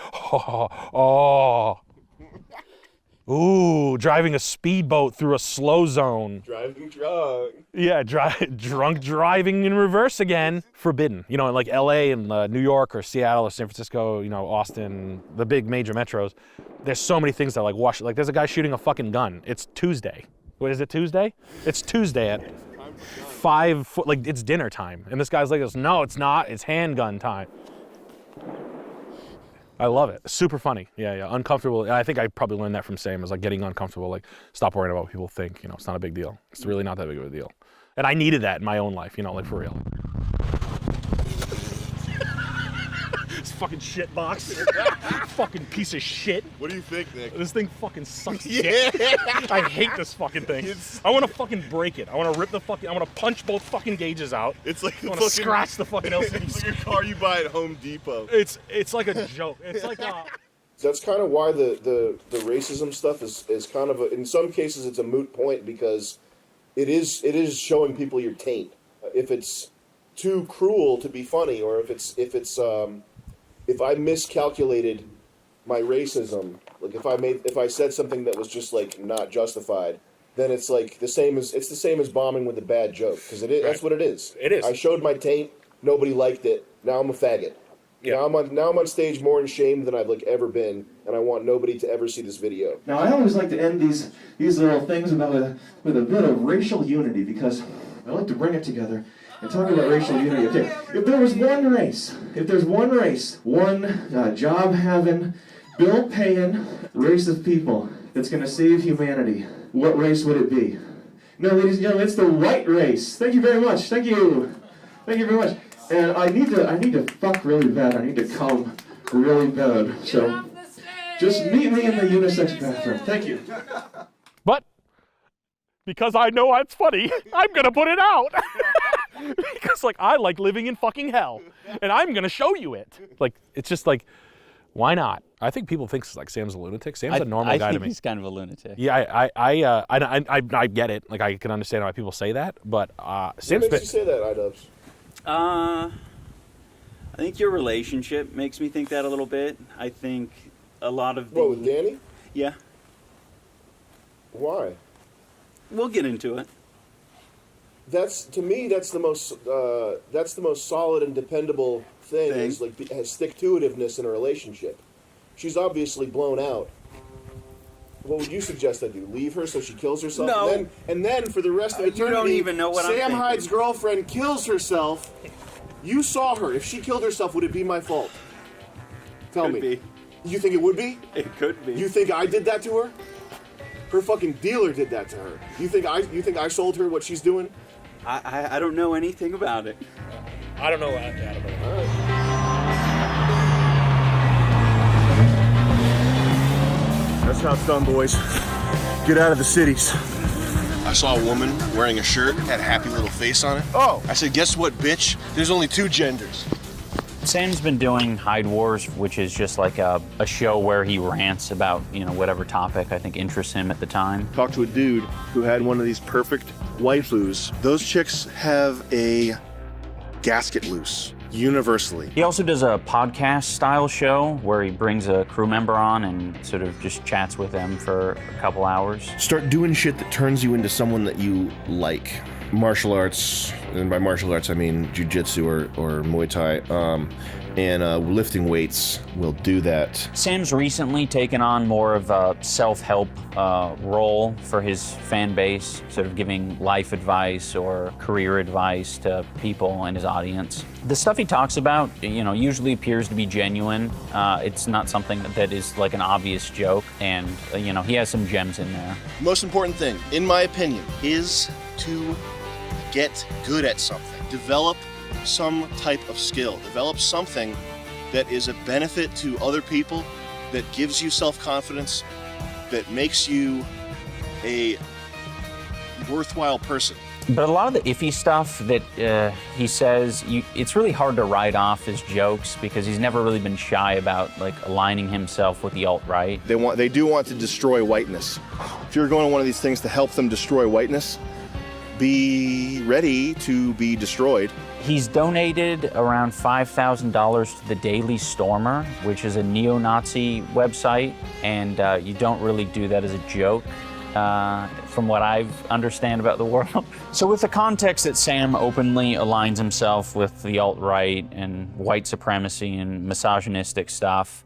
ooh, driving a speedboat through a slow zone. Driving drunk. Yeah, drunk driving in reverse again. Forbidden. You know, like LA and New York or Seattle or San Francisco, you know, Austin, the big major metros, there's so many things that like wash, like there's a guy shooting a fucking gun. It's Tuesday. What is it, Tuesday? It's Tuesday at 5 foot, like it's dinner time. And this guy's like, no, it's not, it's handgun time. I love it. Super funny. Yeah. Uncomfortable. And I think I probably learned that from Sam, is like getting uncomfortable, like stop worrying about what people think. You know, it's not a big deal. It's really not that big of a deal. And I needed that in my own life, you know, like for real. This fucking shit box. Fucking piece of shit. What do you think, Nick? This thing fucking sucks. Yeah. dick. I hate this fucking thing. I want to fucking break it. I want to rip the fucking, I want to punch both fucking gauges out. It's like I want to scratch the fucking LCD. It's like a car you buy at Home Depot. It's like a joke. It's like That's kind of why the racism stuff is kind of in some cases it's a moot point because it is showing people your taint. If it's too cruel to be funny, or if I miscalculated my racism, like if I said something that was just like not justified, then it's like the same as bombing with a bad joke, because that's what it is. It is. I showed my taint, nobody liked it. Now I'm a faggot. Yeah. Now I'm on stage more in shame than I've ever been, and I want nobody to ever see this video. Now I always like to end these little things with a bit of racial unity, because I like to bring it together and talk about racial unity. Okay, if there's one race, one job-having, bill-paying race of people that's going to save humanity, what race would it be? No, ladies and gentlemen, it's the white race. Thank you very much. Thank you. Thank you very much. And I need to fuck really bad. I need to come really bad. So just meet me in the unisex bathroom. Thank you. But because I know it's funny, I'm gonna put it out. Because I like living in fucking hell, and I'm gonna show you it. It's just why not? I think people think Sam's a lunatic. Sam's a normal guy to me. I think he's kind of a lunatic. Yeah, I get it. I can understand why people say that, but Sam's. What makes you say that, iDubbbz? I think your relationship makes me think that a little bit. I think a lot of the... What, with Danny? Yeah. Why? We'll get into it. To me, that's the most solid and dependable thing. Is has stick-to-itiveness in a relationship. She's obviously blown out. What would you suggest I do? Leave her so she kills herself? No. And then for the rest of eternity, you don't even know what I'm Sam thinking. Hyde's girlfriend kills herself. You saw her. If she killed herself, would it be my fault? Tell me. Could be. You think it would be? It could be. You think I did that to her? Her fucking dealer did that to her. You think I sold her what she's doing? I don't know anything about it. I don't know. All right. That's how it's done, boys. Get out of the cities. I saw a woman wearing a shirt, had a happy little face on it. Oh! I said, guess what, bitch? There's only 2 genders. Sam's been doing Hyde Wars, which is just like a show where he rants about, whatever topic I think interests him at the time. Talked to a dude who had one of these perfect waifus. Those chicks have a gasket loose. Universally. He also does a podcast-style show where he brings a crew member on and sort of just chats with them for a couple hours. Start doing shit that turns you into someone that you like. Martial arts, and by martial arts I mean jiu-jitsu or Muay Thai, and lifting weights will do that. Sam's recently taken on more of a self-help role for his fan base, sort of giving life advice or career advice to people in his audience. The stuff he talks about, usually appears to be genuine. It's not something that is like an obvious joke, and he has some gems in there. The most important thing, in my opinion, is to get good at something. Develop some type of skill. Develop something that is a benefit to other people, that gives you self-confidence, that makes you a worthwhile person. But a lot of the iffy stuff that he says, it's really hard to write off as jokes because he's never really been shy about aligning himself with the alt-right. They do want to destroy whiteness. If you're going to one of these things to help them destroy whiteness, be ready to be destroyed. He's donated around $5,000 to the Daily Stormer, which is a neo-Nazi website, and you don't really do that as a joke, from what I understand about the world. So with the context that Sam openly aligns himself with the alt-right and white supremacy and misogynistic stuff,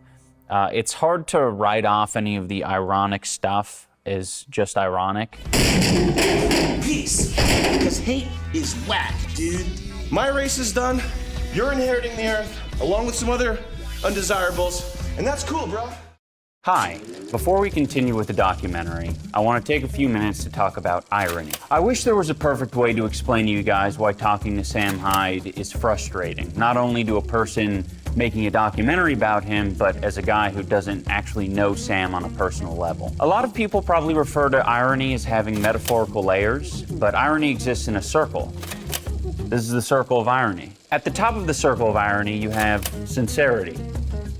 it's hard to write off any of the ironic stuff as just ironic. Peace, because hate is whack, dude. My race is done. You're inheriting the earth, along with some other undesirables, and that's cool, bro. Hi. Before we continue with the documentary, I want to take a few minutes to talk about irony. I wish there was a perfect way to explain to you guys why talking to Sam Hyde is frustrating, not only to a person making a documentary about him, but as a guy who doesn't actually know Sam on a personal level. A lot of people probably refer to irony as having metaphorical layers, but irony exists in a circle. This is the circle of irony. At the top of the circle of irony, you have sincerity.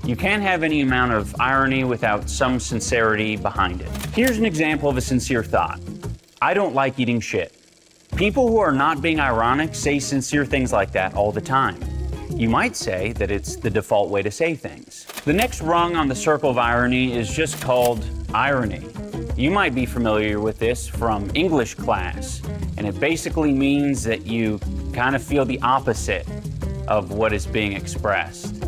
You can't have any amount of irony without some sincerity behind it. Here's an example of a sincere thought. I don't like eating shit. People who are not being ironic say sincere things like that all the time. You might say that it's the default way to say things. The next rung on the circle of irony is just called irony. You might be familiar with this from English class, and it basically means that you kind of feel the opposite of what is being expressed.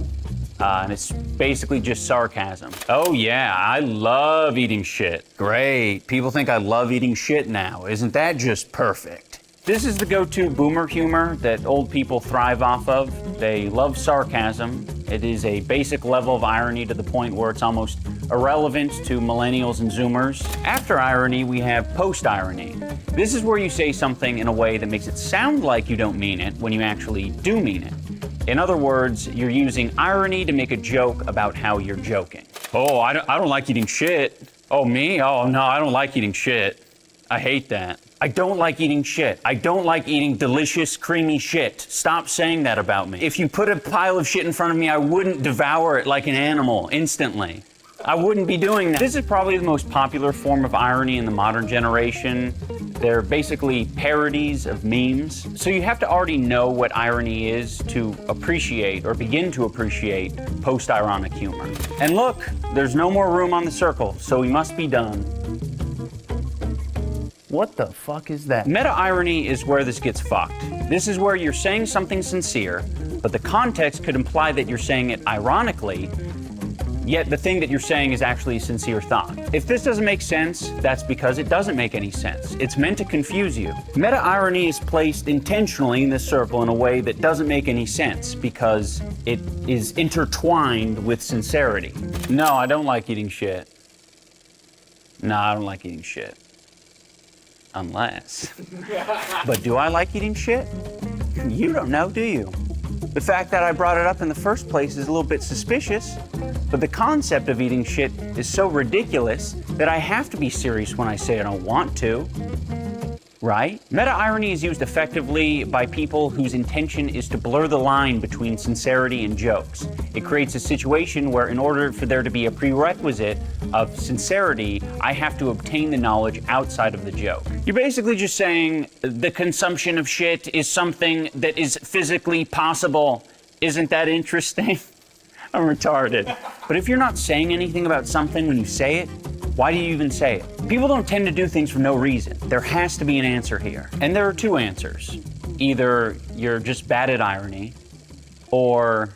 And it's basically just sarcasm. Oh yeah, I love eating shit. Great, people think I love eating shit now. Isn't that just perfect? This is the go-to boomer humor that old people thrive off of. They love sarcasm. It is a basic level of irony to the point where it's almost irrelevant to millennials and zoomers. After irony, we have post-irony. This is where you say something in a way that makes it sound like you don't mean it when you actually do mean it. In other words, you're using irony to make a joke about how you're joking. Oh, I don't like eating shit. Oh, me? Oh, no, I don't like eating shit. I hate that. I don't like eating shit. I don't like eating delicious, creamy shit. Stop saying that about me. If you put a pile of shit in front of me, I wouldn't devour it like an animal instantly. I wouldn't be doing that. This is probably the most popular form of irony in the modern generation. They're basically parodies of memes. So you have to already know what irony is to appreciate or begin to appreciate post-ironic humor. And look, there's no more room on the circle, so we must be done. What the fuck is that? Meta-irony is where this gets fucked. This is where you're saying something sincere, but the context could imply that you're saying it ironically, yet the thing that you're saying is actually a sincere thought. If this doesn't make sense, that's because it doesn't make any sense. It's meant to confuse you. Meta-irony is placed intentionally in this circle in a way that doesn't make any sense because it is intertwined with sincerity. No, I don't like eating shit. No, I don't like eating shit. Unless. But do I like eating shit? You don't know, do you? The fact that I brought it up in the first place is a little bit suspicious, but the concept of eating shit is so ridiculous that I have to be serious when I say I don't want to. Right? Meta-irony is used effectively by people whose intention is to blur the line between sincerity and jokes. It creates a situation where in order for there to be a prerequisite of sincerity, I have to obtain the knowledge outside of the joke. You're basically just saying the consumption of shit is something that is physically possible. Isn't that interesting? I'm retarded. But if you're not saying anything about something when you say it, why do you even say it? People don't tend to do things for no reason. There has to be an answer here. And there are two answers. Either you're just bad at irony, or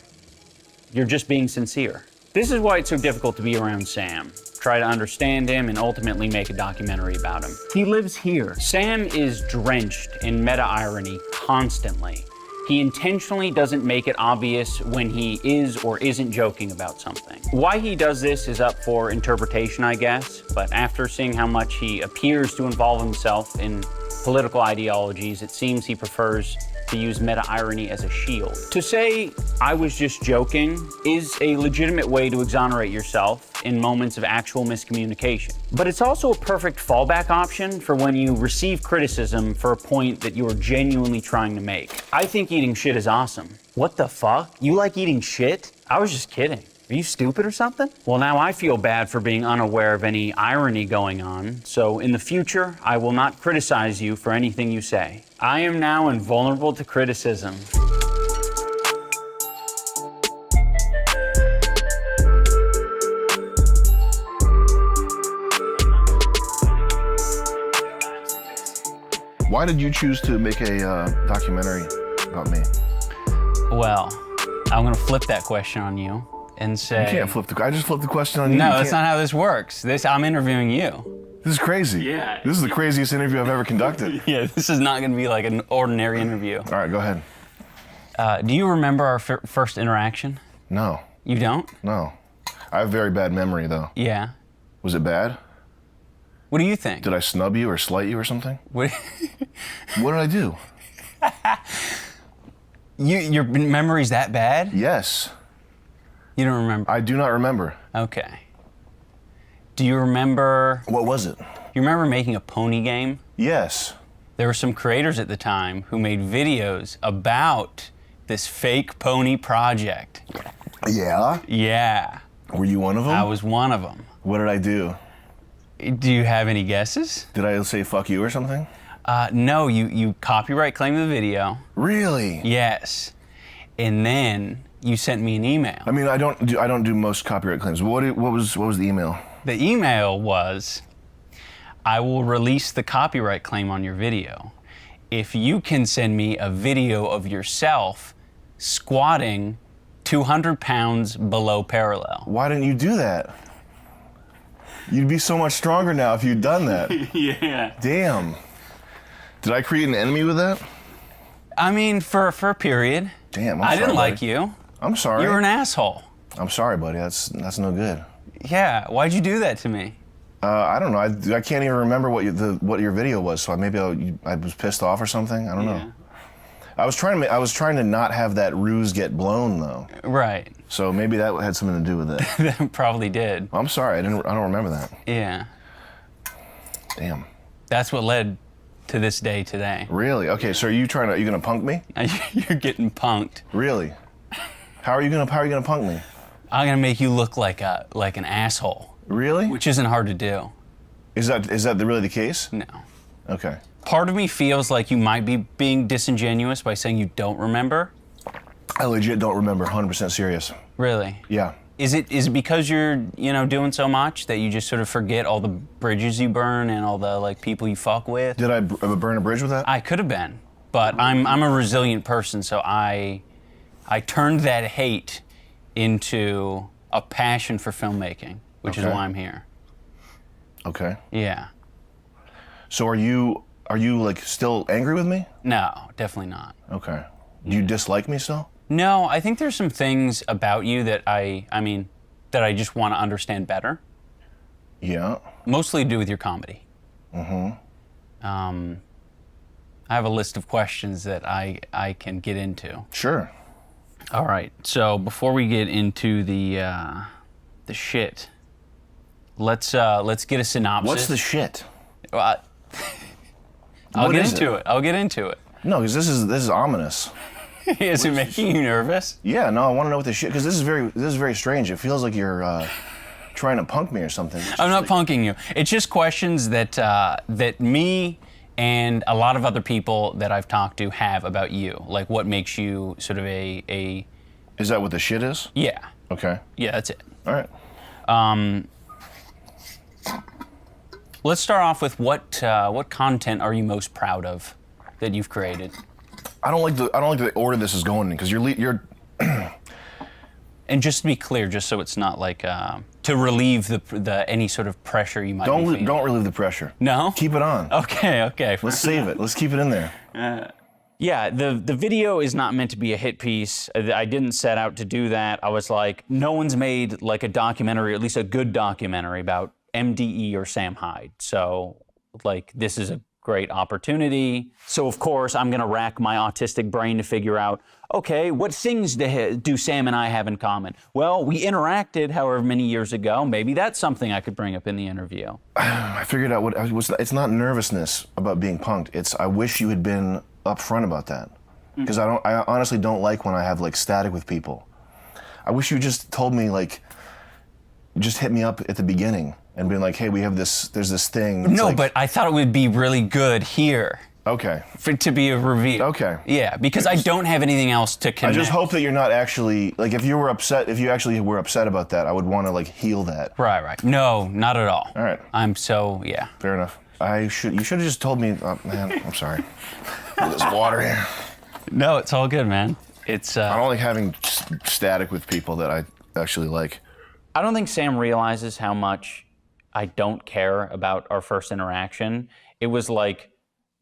you're just being sincere. This is why it's so difficult to be around Sam. Try to understand him and ultimately make a documentary about him. He lives here. Sam is drenched in meta-irony constantly. He intentionally doesn't make it obvious when he is or isn't joking about something. Why he does this is up for interpretation, I guess, but after seeing how much he appears to involve himself in political ideologies, it seems he prefers to use meta-irony as a shield. To say, I was just joking, is a legitimate way to exonerate yourself in moments of actual miscommunication. But it's also a perfect fallback option for when you receive criticism for a point that you are genuinely trying to make. I think eating shit is awesome. What the fuck? You like eating shit? I was just kidding. Are you stupid or something? Well, now I feel bad for being unaware of any irony going on, so in the future, I will not criticize you for anything you say. I am now invulnerable to criticism. Why did you choose to make a documentary about me? Well, I'm gonna flip that question on you and say... You can't flip I just flipped the question on you. No, that's not how this works. I'm interviewing you. This is crazy. Yeah. This is the craziest interview I've ever conducted. Yeah, this is not gonna be like an ordinary interview. All right, go ahead. Do you remember our first interaction? No. You don't? No. I have very bad memory, though. Yeah. Was it bad? What do you think? Did I snub you or slight you or something? What did I do? Your memory's that bad? Yes. You don't remember? I do not remember. Okay. Do you remember... What was it? You remember making a pony game? Yes. There were some creators at the time who made videos about this fake pony project. Yeah? Yeah. Were you one of them? I was one of them. What did I do? Do you have any guesses? Did I say fuck you or something? No, you copyright claimed the video. Really? Yes. And then you sent me an email. I mean, I don't do most copyright claims. What was the email? The email was, I will release the copyright claim on your video if you can send me a video of yourself squatting 200 pounds below parallel. Why didn't you do that? You'd be so much stronger now if you'd done that. Yeah. Damn. Did I create an enemy with that? I mean, for a period. Damn, I didn't sorry, like buddy. you. I'm sorry. You were an asshole. I'm sorry, buddy. That's no good. Yeah. Why'd you do that to me? I don't know. I can't even remember what your video was. So maybe I was pissed off or something. I don't know. I was trying to not have that ruse get blown though. Right. So maybe that had something to do with it. That probably did. I'm sorry. I don't remember that. Yeah. Damn. That's what led to this day today. Really? Okay. So are you gonna punk me? You're getting punked. Really? How are you gonna punk me? I'm gonna make you look like an asshole. Really? Which isn't hard to do. Is that really the case? No. Okay. Part of me feels like you might be being disingenuous by saying you don't remember. I legit don't remember. 100% serious. Really? Yeah. Is it because you're doing so much that you just sort of forget all the bridges you burn and all the people you fuck with? Did I burn a bridge with that? I could have been, but I'm a resilient person, so I turned that hate into a passion for filmmaking, which is why I'm here. Okay. Yeah. So are you still angry with me? No, definitely not. Okay. Do you dislike me still? No, I think there's some things about you that I just want to understand better. Yeah. Mostly to do with your comedy. Mm-hmm. I have a list of questions that I can get into. Sure. All right. So before we get into the shit, let's get a synopsis. What's the shit? I'll get into it. No, because this is ominous. Is it making you nervous? Yeah, no, I want to know what the shit, because this is very strange. It feels like you're trying to punk me or something. I'm not punking you. It's just questions that me and a lot of other people that I've talked to have about you. Like what makes you sort of a Is that what the shit is? Yeah. Okay. Yeah, that's it. All right. Let's start off with what content are you most proud of that you've created? I don't like the order this is going in, because you're And just to be clear, just so it's not like to relieve the any sort of pressure you might be feeling. Don't relieve the pressure. No? Keep it on. Okay. Let's save it. Let's keep it in there. Yeah, the video is not meant to be a hit piece. I didn't set out to do that. I was like, no one's made like a documentary, at least a good documentary about MDE or Sam Hyde. So like this is a great opportunity. So of course I'm gonna rack my autistic brain to figure out, okay, what things do Sam and I have in common? Well, we interacted however many years ago. Maybe that's something I could bring up in the interview. I figured out it's not nervousness about being punked. It's I wish you had been upfront about that. Because I honestly don't like when I have like static with people. I wish you just told me just hit me up at the beginning and be like, hey, there's this thing. No, but I thought it would be really good here. Okay. For it to be a reveal. Okay. Yeah, because I don't have anything else to connect. I just hope that you're not actually, if you actually were upset about that, I would want to heal that. Right. No, not at all. All right. Yeah. Fair enough. You should have just told me, man, I'm sorry. There's water here. No, it's all good, man. I don't like having static with people that I actually like. I don't think Sam realizes how much I don't care about our first interaction. It was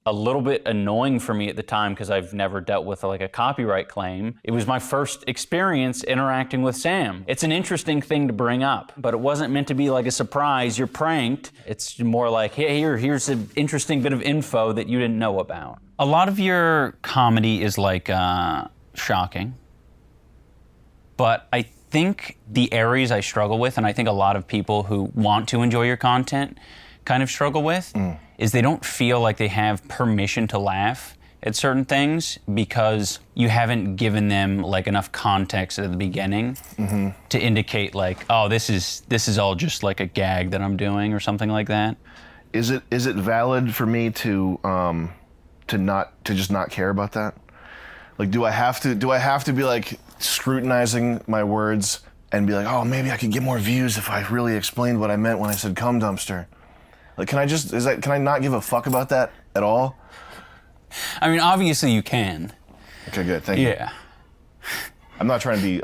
a little bit annoying for me at the time because I've never dealt with a copyright claim. It was my first experience interacting with Sam. It's an interesting thing to bring up, but it wasn't meant to be like a surprise. You're pranked. It's more like, hey, here's an interesting bit of info that you didn't know about. A lot of your comedy is shocking, but I think the areas I struggle with, and I think a lot of people who want to enjoy your content kind of struggle with, is they don't feel like they have permission to laugh at certain things because you haven't given them like enough context at the beginning to indicate like, oh, this is all just like a gag that I'm doing or something like that. Is it valid for me to just not care about that? Like, do I have to be like scrutinizing my words and be like, oh, maybe I could get more views if I really explained what I meant when I said cum dumpster? Like, can I not give a fuck about that at all? I mean, obviously you can. Okay, good. Thank you. Yeah. I'm not trying to be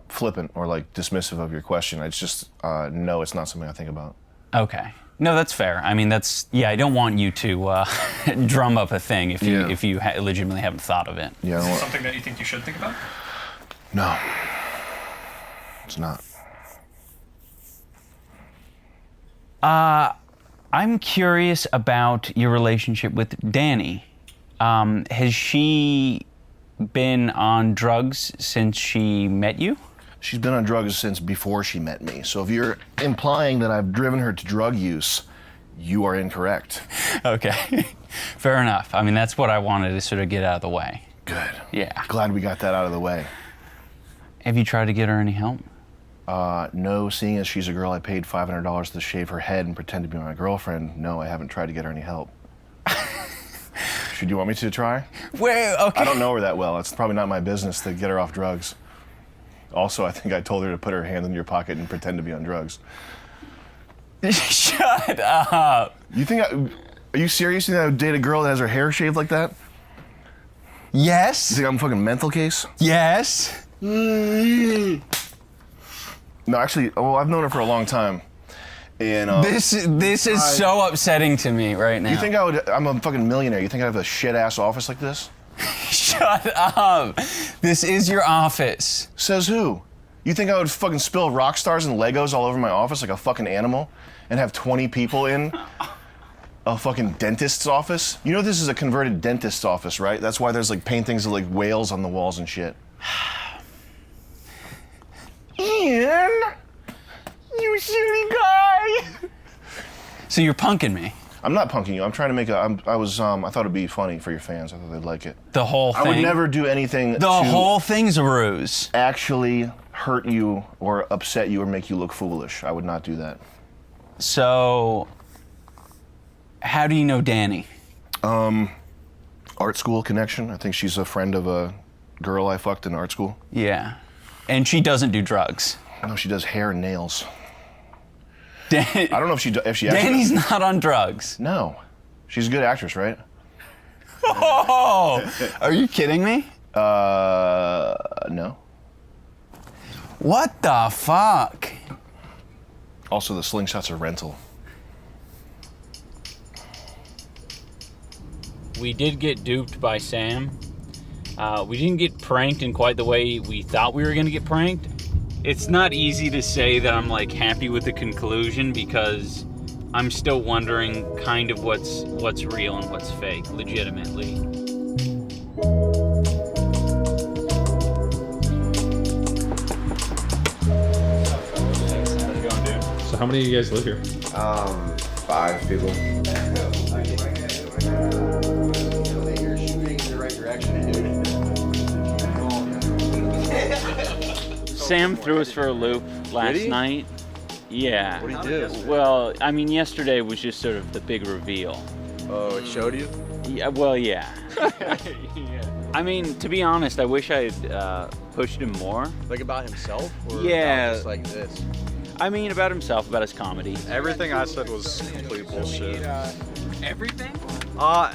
flippant or like dismissive of your question. It's just no, it's not something I think about. Okay. No, that's fair. I mean, I don't want you to drum up a thing if you legitimately haven't thought of it. Yeah. Is it something that you think you should think about? No. It's not. I'm curious about your relationship with Danny. Has she been on drugs since she met you? She's been on drugs since before she met me. So if you're implying that I've driven her to drug use, you are incorrect. Okay. Fair enough. I mean, that's what I wanted to sort of get out of the way. Good. Yeah. Glad we got that out of the way. Have you tried to get her any help? No, seeing as she's a girl I paid $500 to shave her head and pretend to be my girlfriend, no, I haven't tried to get her any help. Should you want me to try? Wait, okay. I don't know her that well. It's probably not my business to get her off drugs. Also, I think I told her to put her hand in your pocket and pretend to be on drugs. Shut up. You think are you serious? You think I would date a girl that has her hair shaved like that? Yes. You think I'm a fucking mental case? Yes. No, actually, well, I've known her for a long time. And this is so upsetting to me right now. You think I'm a fucking millionaire. You think I have a shit-ass office like this? Shut up. This is your office. Says who? You think I would fucking spill rock stars and Legos all over my office like a fucking animal and have 20 people in a fucking dentist's office? You know this is a converted dentist's office, right? That's why there's like paintings of like whales on the walls and shit. Ian, you silly guy. So you're punking me. I'm not punking you. I'm trying to make I thought it'd be funny for your fans. I thought they'd like it. The whole thing? I would never do anything The whole thing's a ruse. Actually hurt you or upset you or make you look foolish. I would not do that. So, how do you know Danny? Art school connection. I think she's a friend of a girl I fucked in art school. Yeah. And she doesn't do drugs. No, she does hair and nails. I don't know if she actually... Danny's not on drugs. No. She's a good actress, right? Oh! Are you kidding me? No. What the fuck? Also, the slingshots are rental. We did get duped by Sam. We didn't get pranked in quite the way we thought we were gonna get pranked. It's not easy to say that I'm like happy with the conclusion because I'm still wondering kind of what's real and what's fake, legitimately. So how many of you guys live here? 5 people. Sam threw us for a loop last night. Yeah. What did he do? Well, I mean, yesterday was just sort of the big reveal. Oh, it showed you? Yeah, well, yeah. I mean, to be honest, I wish I had pushed him more. Like about himself? Or Yeah. about just like this? I mean, about himself, about his comedy. Everything I said was complete bullshit. Everything?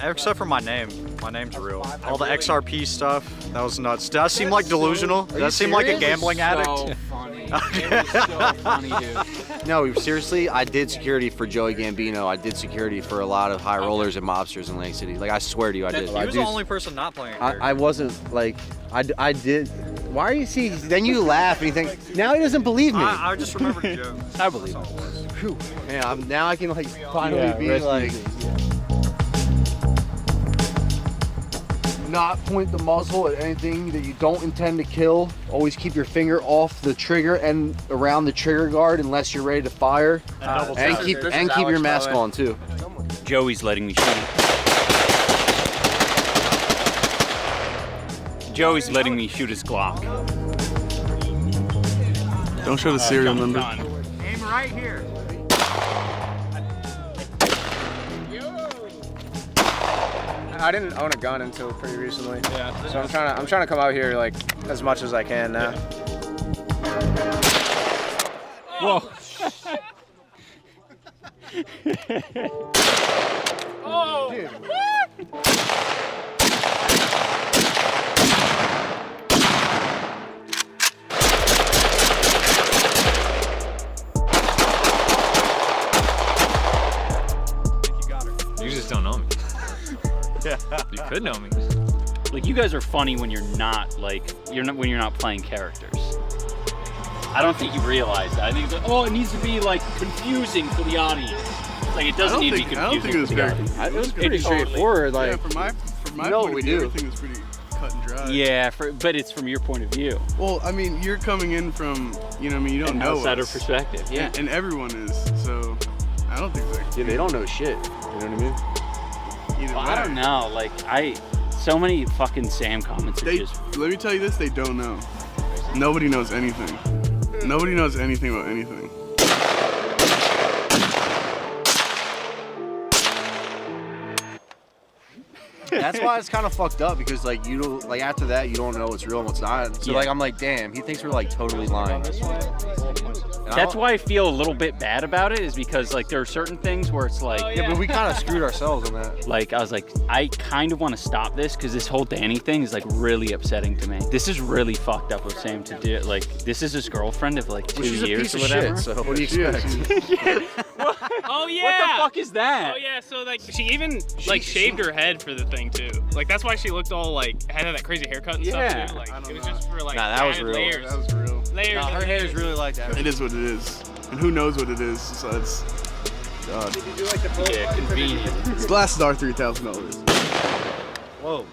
Except for my name. My name's real. All the XRP stuff, that was nuts. Did that seem like delusional? Did that seem like a gambling addict? So funny. It was so funny, dude. No, seriously, I did security for Joey Gambino. I did security for a lot of high rollers and mobsters in Lake City. Like, I swear to you, I did. He was the only person not playing a character. I wasn't, like, I did. Why are you see? Then you laugh and you think, now he doesn't believe me. I just remembered the joke. I believe it. Whew. Man, now I can, like, finally be, like... Not point the muzzle at anything that you don't intend to kill. Always keep your finger off the trigger and around the trigger guard unless you're ready to fire. And keep your mask on too. Joey's letting me shoot. Joey's letting me shoot his Glock. Don't show the serial number. Aim right here. I didn't own a gun until pretty recently. Yeah. So I'm trying to come out here like as much as I can now. Whoa. Oh! Dude. You just don't know me. Yeah. You could know me. Like, you guys are funny when you're not when you're not playing characters. I don't think you realize that. I think it's like, oh, it needs to be like confusing for the audience. Like, it doesn't need to be confusing. I don't think it was very. It was pretty straightforward. Like, yeah, from my you know point what of we view, do. everything was pretty cut and dry. Yeah, but it's from your point of view. Well, I mean, you're coming in from, you know, what I mean, you don't know outsider us. perspective. Yeah. And everyone is. So, I don't think like. Yeah, they don't know shit. You know what I mean? Either Well, way. I don't know. Like, so many fucking Sam comments are just. Let me tell you this: they don't know. Nobody knows anything. Nobody knows anything about anything. That's why it's kind of fucked up because like you don't like after that you don't know what's real and what's not. So Yeah. like I'm like, damn, he thinks we're like totally lying. That's why I feel a little bit bad about it, is because like there are certain things where it's like, Yeah, but we kind of screwed ourselves on that. like I was like, I kind of want to stop this because this whole Danny thing is like really upsetting to me. This is really fucked up of Sam to do. Like, this is his girlfriend of like 2 Well, she's a years piece or of whatever. shit, so what do you expect? Oh yeah. What the fuck is that? Oh yeah. So like she even like shaved her head for the thing too. Like that's why she looked all like had that crazy haircut and Yeah. stuff too. Like it was just for like Nah, that was added real. layers. That was real. Layers. Nah, her of hair is layers. really like that. It is what it is, and who knows what it is. So it's. God. Yeah, convenient. His glasses are $3,000. Whoa.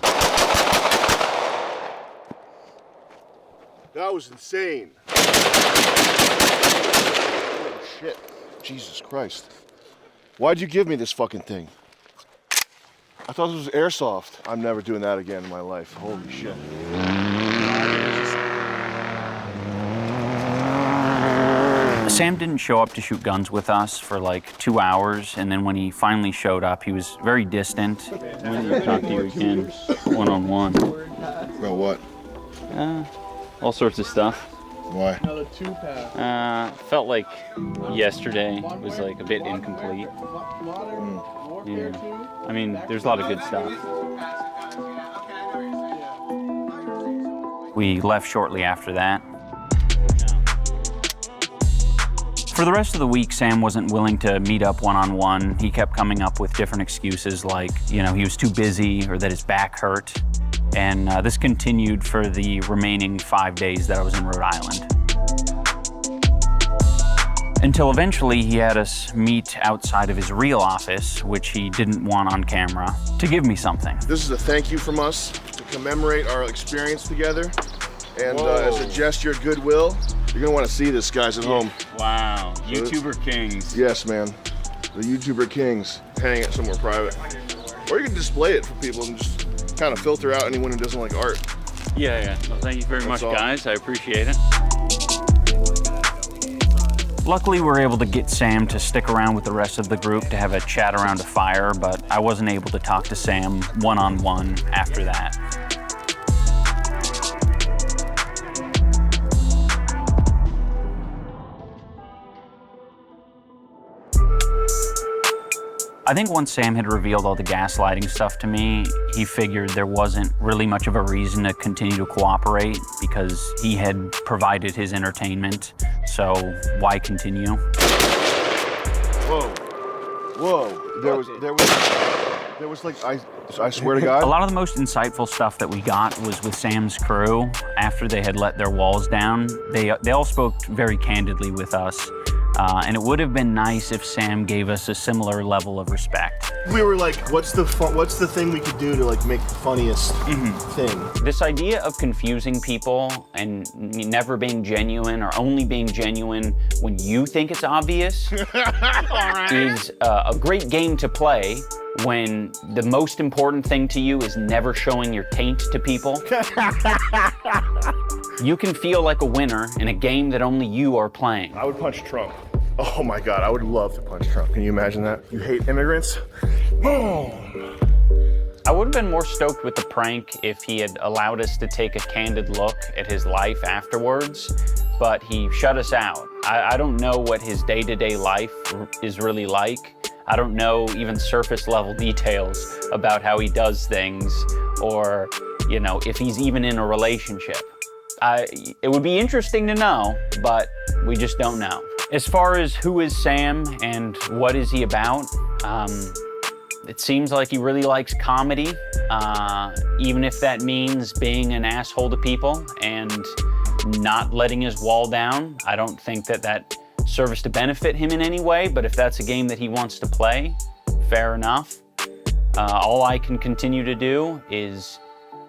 That was insane. Shit. Jesus Christ. Why'd you give me this fucking thing? I thought this was airsoft. I'm never doing that again in my life. Holy shit. Sam didn't show up to shoot guns with us for like 2 hours, and then when he finally showed up, he was very distant. When did he talk to you again, one-on-one? About what? All sorts of stuff. Why? Felt like yesterday was like a bit incomplete. Yeah. I mean, there's a lot of good stuff. We left shortly after that. For the rest of the week, Sam wasn't willing to meet up one-on-one. He kept coming up with different excuses like, you know, he was too busy or that his back hurt. And this continued for the remaining 5 days that I was in Rhode Island. Until eventually he had us meet outside of his real office, which he didn't want on camera, to give me something. This is a thank you from us to commemorate our experience together. And as a gesture of goodwill, you're gonna want to see this, guys, at home. Wow, YouTuber Kings. Yes, man. The YouTuber Kings. Hang it somewhere private. Or you can display it for people and just kind of filter out anyone who doesn't like art. Yeah. Well, thank you very much, all. guys. I appreciate it. Luckily, we were able to get Sam to stick around with the rest of the group to have a chat around a fire, but I wasn't able to talk to Sam one-on-one after that. I think once Sam had revealed all the gaslighting stuff to me, he figured there wasn't really much of a reason to continue to cooperate because he had provided his entertainment, so why continue? Whoa. Whoa. There was like, I swear to God. A lot of the most insightful stuff that we got was with Sam's crew. After they had let their walls down, they all spoke very candidly with us. And it would have been nice if Sam gave us a similar level of respect. We were like, what's the thing we could do to like make the funniest thing? This idea of confusing people and never being genuine or only being genuine when you think it's obvious is a great game to play when the most important thing to you is never showing your taint to people. You can feel like a winner in a game that only you are playing. I would punch Trump. Oh my God, I would love to punch Trump. Can you imagine that? You hate immigrants? Boom! I would have been more stoked with the prank if he had allowed us to take a candid look at his life afterwards, but he shut us out. I don't know what his day-to-day life is really like. I don't know even surface level details about how he does things, or, you know, if he's even in a relationship. It would be interesting to know, but we just don't know. As far as who is Sam and what is he about, it seems like he really likes comedy, even if that means being an asshole to people and not letting his wall down. I don't think that serves to benefit him in any way, but if that's a game that he wants to play, fair enough. All I can continue to do is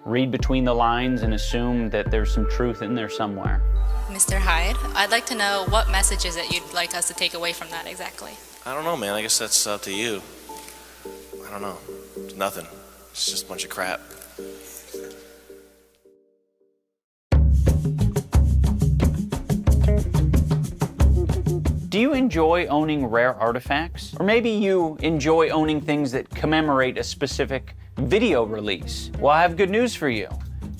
read between the lines and assume that there's some truth in there somewhere. Mr. Hyde, I'd like to know what message is it you'd like us to take away from that exactly? I don't know, man. I guess that's up to you. I don't know. It's nothing. It's just a bunch of crap. Do you enjoy owning rare artifacts? Or maybe you enjoy owning things that commemorate a specific video release? Well, I have good news for you.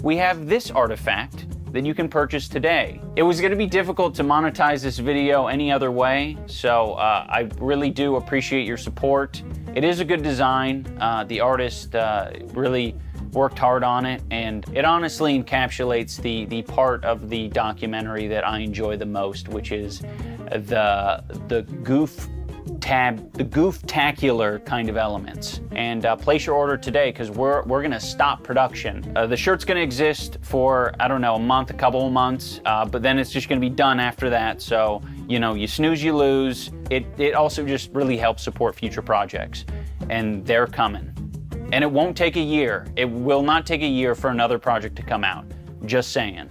We have this artifact that you can purchase today. It was gonna be difficult to monetize this video any other way, so I really do appreciate your support. It is a good design. The artist really worked hard on it, and it honestly encapsulates the part of the documentary that I enjoy the most, which is the goof-tacular kind of elements. And place your order today, because we're gonna stop production. The shirt's gonna exist for, I don't know, a month, a couple of months, but then it's just gonna be done after that. So, you know, you snooze, you lose. It also just really helps support future projects, and they're coming. And it won't take a year. It will not take a year for another project to come out. Just saying.